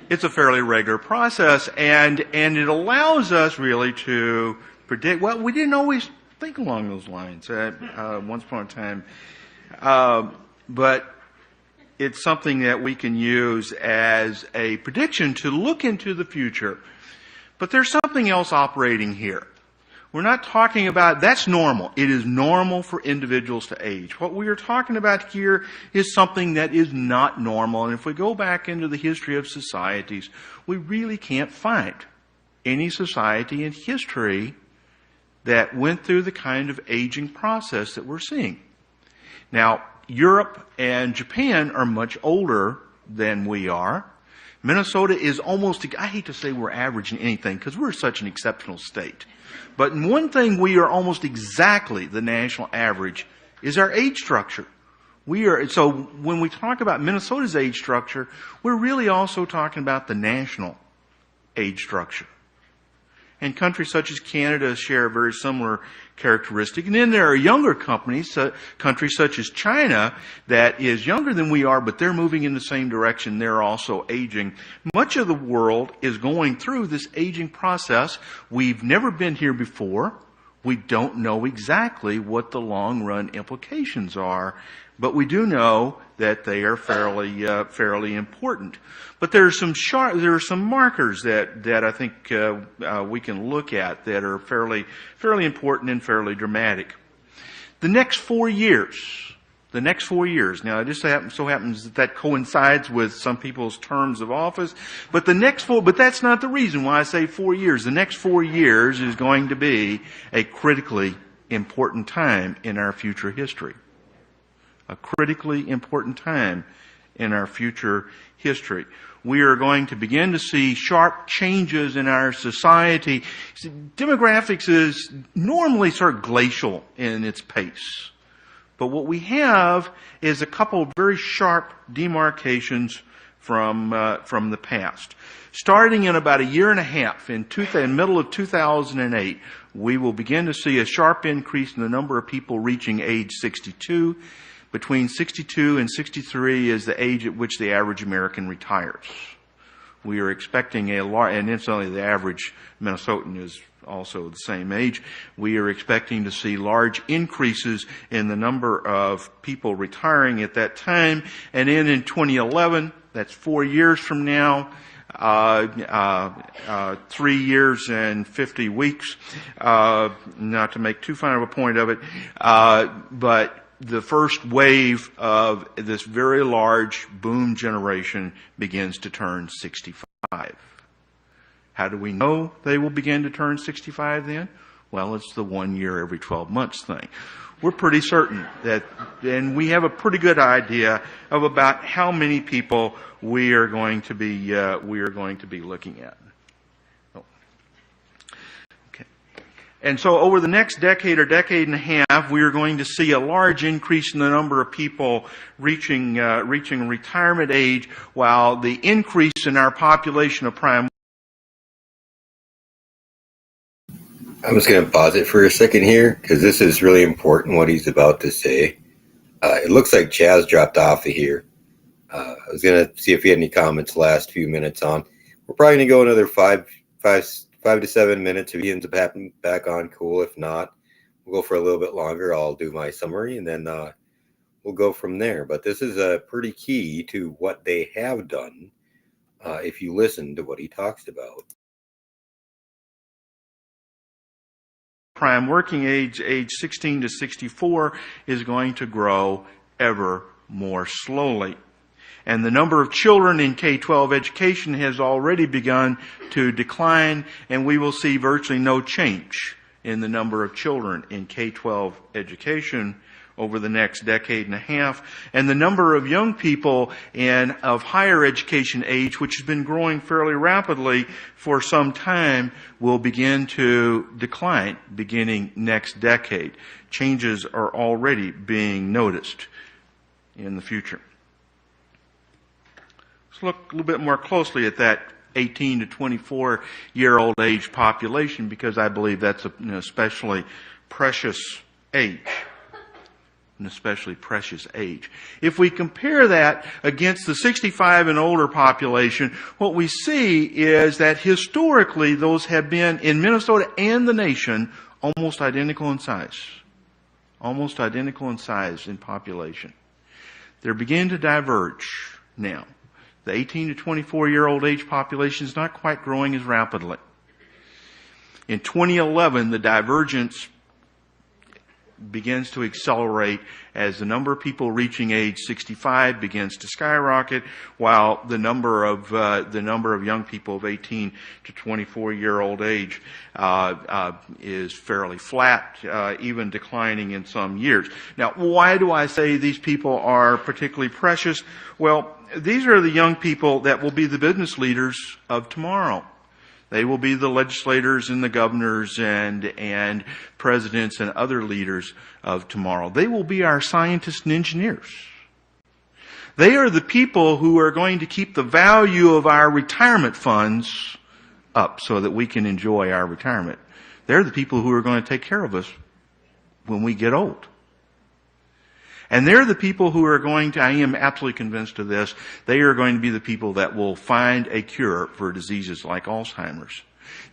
It's a fairly regular process, and it allows us really to predict. Well, we didn't always think along those lines once upon a time, but it's something that we can use as a prediction to look into the future. But there's something else operating here. We're not talking about, that's normal. It is normal for individuals to age. What we are talking about here is something that is not normal. And if we go back into the history of societies, we really can't find any society in history that went through the kind of aging process that we're seeing. Now, Europe and Japan are much older than we are. Minnesota is almost, I hate to say we're averaging anything because we're such an exceptional state. But in one thing we are almost exactly the national average is our age structure. So when we talk about Minnesota's age structure, we're really also talking about the national age structure. And countries such as Canada share a very similar characteristic. And then there are younger countries such as China that is younger than we are, but they're moving in the same direction. They're also aging. Much of the world is going through this aging process. We've never been here before. We don't know exactly what the long-run implications are, but we do know that they are fairly important. But there are some markers that I think we can look at that are fairly important and fairly dramatic. The next 4 years. Now, it just so happens that coincides with some people's terms of office. But but that's not the reason why I say 4 years. The next 4 years is going to be a critically important time in our future history. A critically important time in our future history. We are going to begin to see sharp changes in our society. Demographics is normally sort of glacial in its pace. But what we have is a couple of very sharp demarcations from the past. Starting in about a year and a half, in middle of 2008, we will begin to see a sharp increase in the number of people reaching age 62. Between 62 and 63 is the age at which the average American retires. We are expecting and incidentally the average Minnesotan is also the same age. We are expecting to see large increases in the number of people retiring at that time. And then in 2011, that's 4 years from now, 3 years and 50 weeks, not to make too fine of a point of it, but the first wave of this very large boom generation begins to turn 65. How do we know they will begin to turn 65 then? Well, it's the 1 year every 12 months thing. We're pretty certain that, and we have a pretty good idea of about how many people we are going to be looking at. And so over the next decade or decade and a half, we are going to see a large increase in the number of people reaching retirement age, while the increase in our population of prime. I'm just going to pause it for a second here, because this is really important, what he's about to say. It looks like Chaz dropped off of here. I was going to see if he had any comments last few minutes on. We're probably going to go another 5 to 7 minutes. If he ends up happening back on, cool. If not, we'll go for a little bit longer. I'll do my summary, and then we'll go from there. But this is pretty key to what they have done if you listen to what he talks about. Prime working age 16 to 64, is going to grow ever more slowly. And the number of children in K-12 education has already begun to decline, and we will see virtually no change in the number of children in K-12 education over the next decade and a half. And the number of young people of higher education age, which has been growing fairly rapidly for some time, will begin to decline beginning next decade. Changes are already being noticed in the future. Let's look a little bit more closely at that 18 to 24-year-old age population, because I believe that's an especially precious age. An especially precious age. If we compare that against the 65 and older population, what we see is that historically those have been, in Minnesota and the nation, almost identical in size. Almost identical in size in population. They're beginning to diverge now. The 18 to 24-year-old age population is not quite growing as rapidly. In 2011, the divergence begins to accelerate as the number of people reaching age 65 begins to skyrocket, while the number of young people of 18 to 24-year-old age is fairly flat, even declining in some years. Now, why do I say these people are particularly precious? Well, these are the young people that will be the business leaders of tomorrow. They will be the legislators and the governors and presidents and other leaders of tomorrow. They will be our scientists and engineers. They are the people who are going to keep the value of our retirement funds up so that we can enjoy our retirement. They're the people who are going to take care of us when we get old. And they're the people who are going to, I am absolutely convinced of this, they are going to be the people that will find a cure for diseases like Alzheimer's.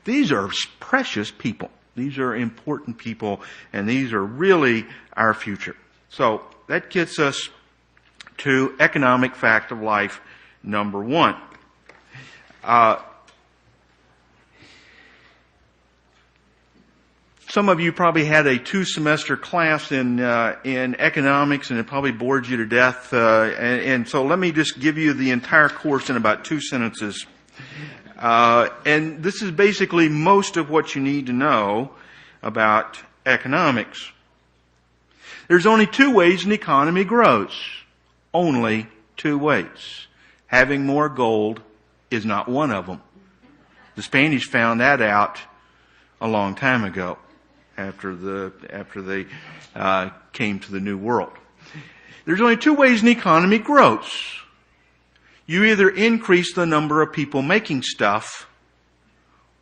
These are precious people. These are important people, and these are really our future. So that gets us to economic fact of life number 1. Some of you probably had a 2-semester class in economics, and it probably bored you to death. And so let me just give you the entire course in about 2 sentences. And this is basically most of what you need to know about economics. There's only 2 ways an economy grows. Only 2 ways. Having more gold is not one of them. The Spanish found that out a long time ago, after they came to the New World. There's only 2 ways an economy grows. You either increase the number of people making stuff,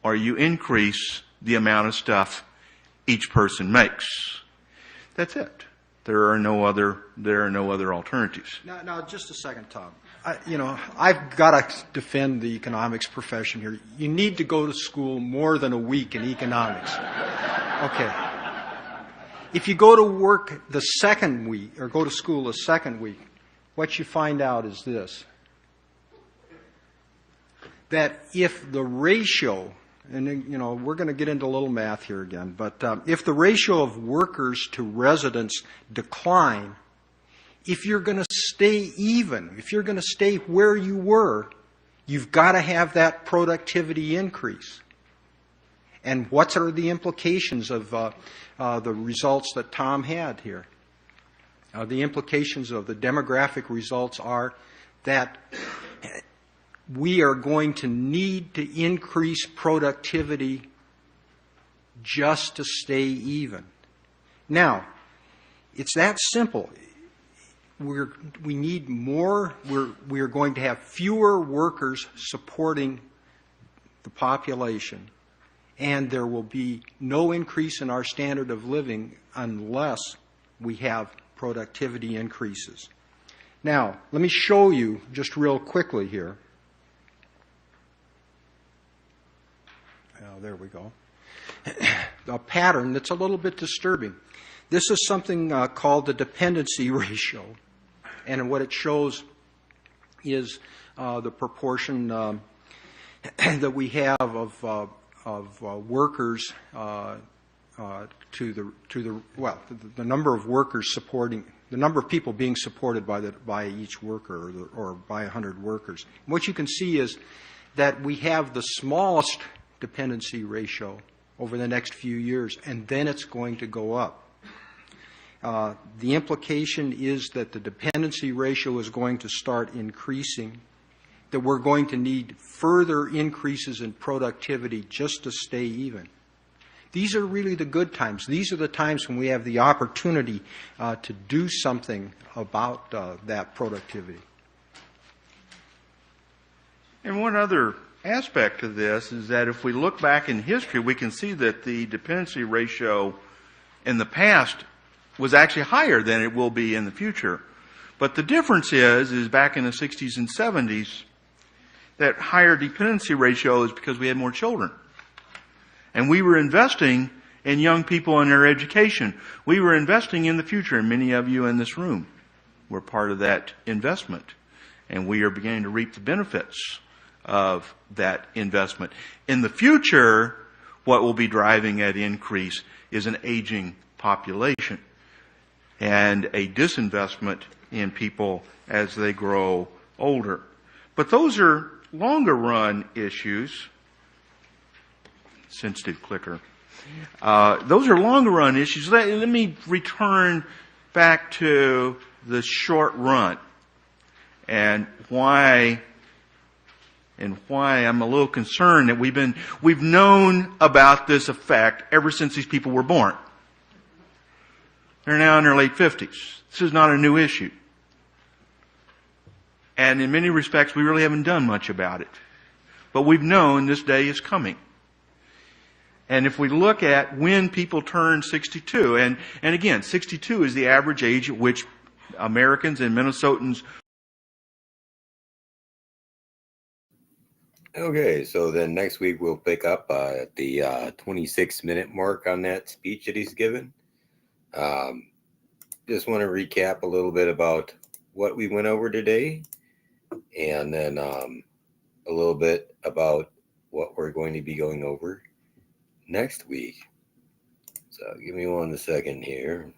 or you increase the amount of stuff each person makes. That's it. There are no other alternatives. Now, just a second, Tom. I've got to defend the economics profession here. You need to go to school more than a week in economics. Okay. If you go to work the second week, or go to school the second week, what you find out is this: that if the ratio, and we're going to get into a little math here again, but if the ratio of workers to residents decline, if you're going to stay even, if you're going to stay where you were, you've got to have that productivity increase. And what are the implications of the results that Tom had here? The implications of the demographic results are that we are going to need to increase productivity just to stay even. Now, it's that simple. We need more. We're going to have fewer workers supporting the population, and there will be no increase in our standard of living unless we have productivity increases. Now, let me show you just real quickly here. Oh, there we go. A pattern that's a little bit disturbing. This is something called the dependency ratio. And what it shows is the proportion that we have of workers to the number of workers supporting, the number of people being supported by each worker or by 100 workers. And what you can see is that we have the smallest dependency ratio over the next few years, and then it's going to go up. The implication is that the dependency ratio is going to start increasing, that we're going to need further increases in productivity just to stay even. These are really the good times. These are the times when we have the opportunity to do something about that productivity. And one other aspect of this is that if we look back in history, we can see that the dependency ratio in the past was actually higher than it will be in the future. But the difference is back in the 60s and 70s, that higher dependency ratio is because we had more children. And we were investing in young people and their education. We were investing in the future, and many of you in this room were part of that investment. And we are beginning to reap the benefits of that investment. In the future, what will be driving that increase is an aging population and a disinvestment in people as they grow older. But those are longer run issues. Sensitive clicker. Those are longer run issues. Let me return back to the short run and why I'm a little concerned that we've known about this effect ever since these people were born. They're now in their late 50s. This is not a new issue. And in many respects, we really haven't done much about it. But we've known this day is coming. And if we look at when people turn 62, and again, 62 is the average age at which Americans and Minnesotans. Okay, so then next week we'll pick up at the 26-minute mark on that speech that he's given. Just want to recap a little bit about what we went over today, and then a little bit about what we're going to be going over next week. So give me 1 second here.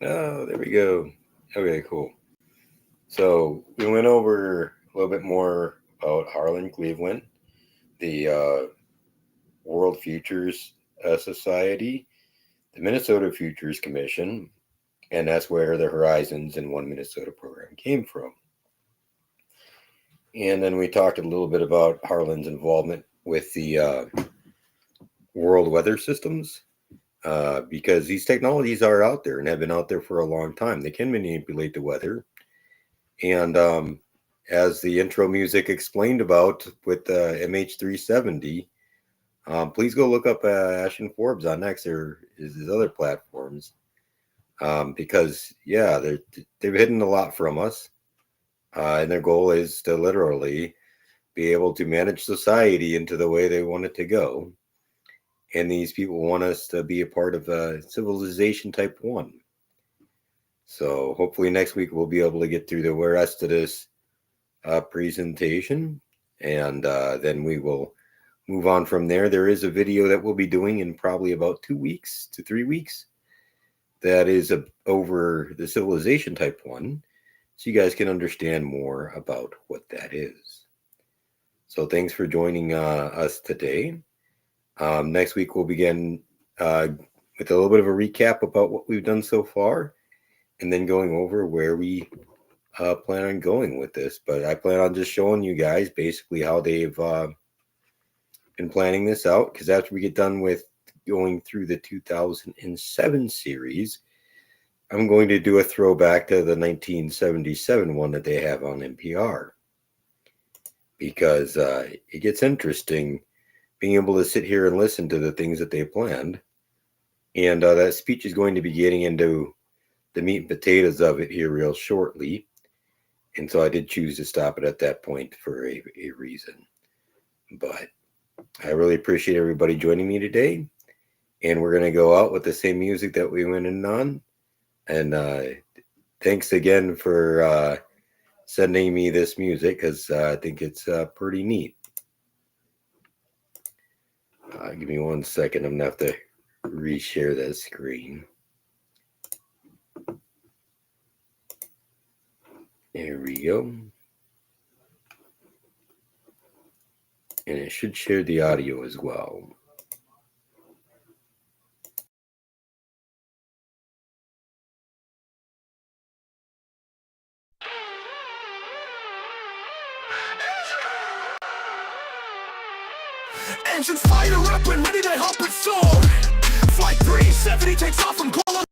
Oh, there we go. Okay, cool. So we went over a little bit more about Harlan Cleveland, the World Futures Society, the Minnesota Futures Commission, and that's where the Horizons and One Minnesota program came from. And then we talked a little bit about Harlan's involvement with the world weather systems, because these technologies are out there and have been out there for a long time. They can manipulate the weather. And as the intro music explained about with MH370, please go look up Ashton Forbes on X or his other platforms, because, yeah, they've hidden a lot from us. And their goal is to literally be able to manage society into the way they want it to go. And these people want us to be a part of civilization type 1. So hopefully next week we'll be able to get through the rest of this presentation, and then we will move on from there. There is a video that we'll be doing in probably about 2 weeks to 3 weeks that is over the civilization type 1, so you guys can understand more about what that is. So thanks for joining us today. Next week we'll begin with a little bit of a recap about what we've done so far, and then going over where we plan on going with this. But I plan on just showing you guys basically how they've been planning this out, because after we get done with going through the 2007 series, I'm going to do a throwback to the 1977 one that they have on NPR, because it gets interesting being able to sit here and listen to the things that they planned. And that speech is going to be getting into the meat and potatoes of it here real shortly. And so I did choose to stop it at that point for a reason. But I really appreciate everybody joining me today. And we're going to go out with the same music that we went in on. And thanks again for sending me this music, because I think it's pretty neat. Give me 1 second. I'm going to have to reshare that screen. There we go. And it should share the audio as well. Engines fire up and ready to help it soar. Flight 370 takes off from Kuala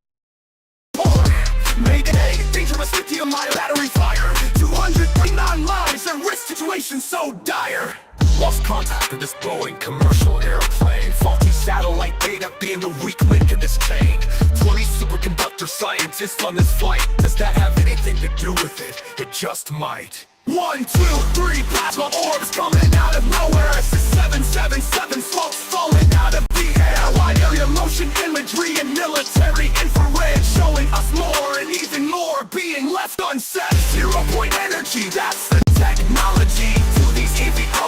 Lumpur. Mayday, dangerous lithium ion battery fire. 239 lives and risk situation so dire. Lost contact with this Boeing commercial airplane. Faulty satellite data being the weak link in this chain. 20 superconductor scientists on this flight. Does that have anything to do with it? It just might. 1, 2, 3 plasma orbs coming out of nowhere. It's the 777 smokes falling out of the air. Wide area motion imagery and military infrared showing us more and even more being left unsaid. 0 point energy, that's the technology to these EVO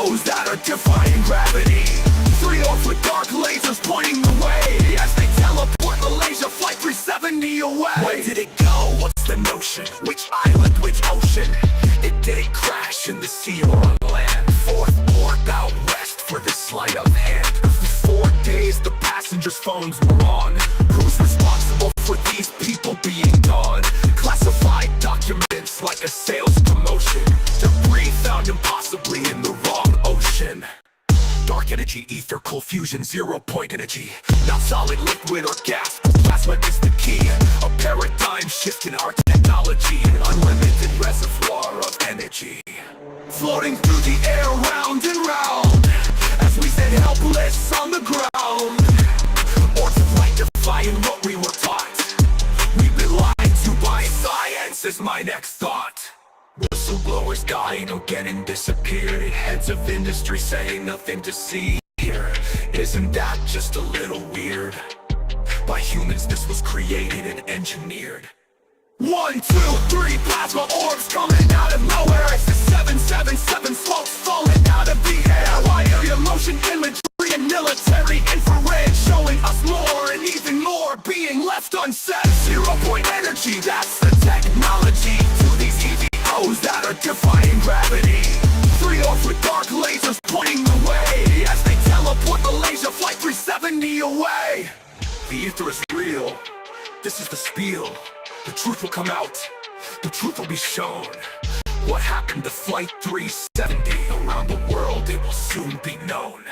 motion. Which island, which ocean? It didn't crash in the sea or on land. Fourth port out west for this sleight of hand. For 4 days the passengers' phones were on. Who's responsible for these people being gone? Classified documents like a sales promotion. Debris found impossibly in the wrong ocean. Dark energy, ether, cold fusion, 0-point energy. Not solid, liquid, or gas. Plasma is the key. A paradigm shift in our technology. An unlimited reservoir of energy. Floating through the air, round and round. As we sit helpless on the ground. Or to fight, defying what we were taught. We've been lied to by science is my next thought. Whistleblowers dying or getting disappeared. Heads of industry saying nothing to see here. Isn't that just a little weird? By humans this was created and engineered. 1, 2, 3 plasma orbs coming out of nowhere. It's the 777 smokes falling out of the air. Why area motion imagery and military infrared showing us more and even more being left unsaid. 0-point energy, that's the technology. To these EVOs that are defying gravity. 3 off with dark lasers pointing the way as they teleport the laser flight 370 away. The ether is real. This is the spiel. The truth will come out. The truth will be shown. What happened to Flight 370? Around the world it will soon be known.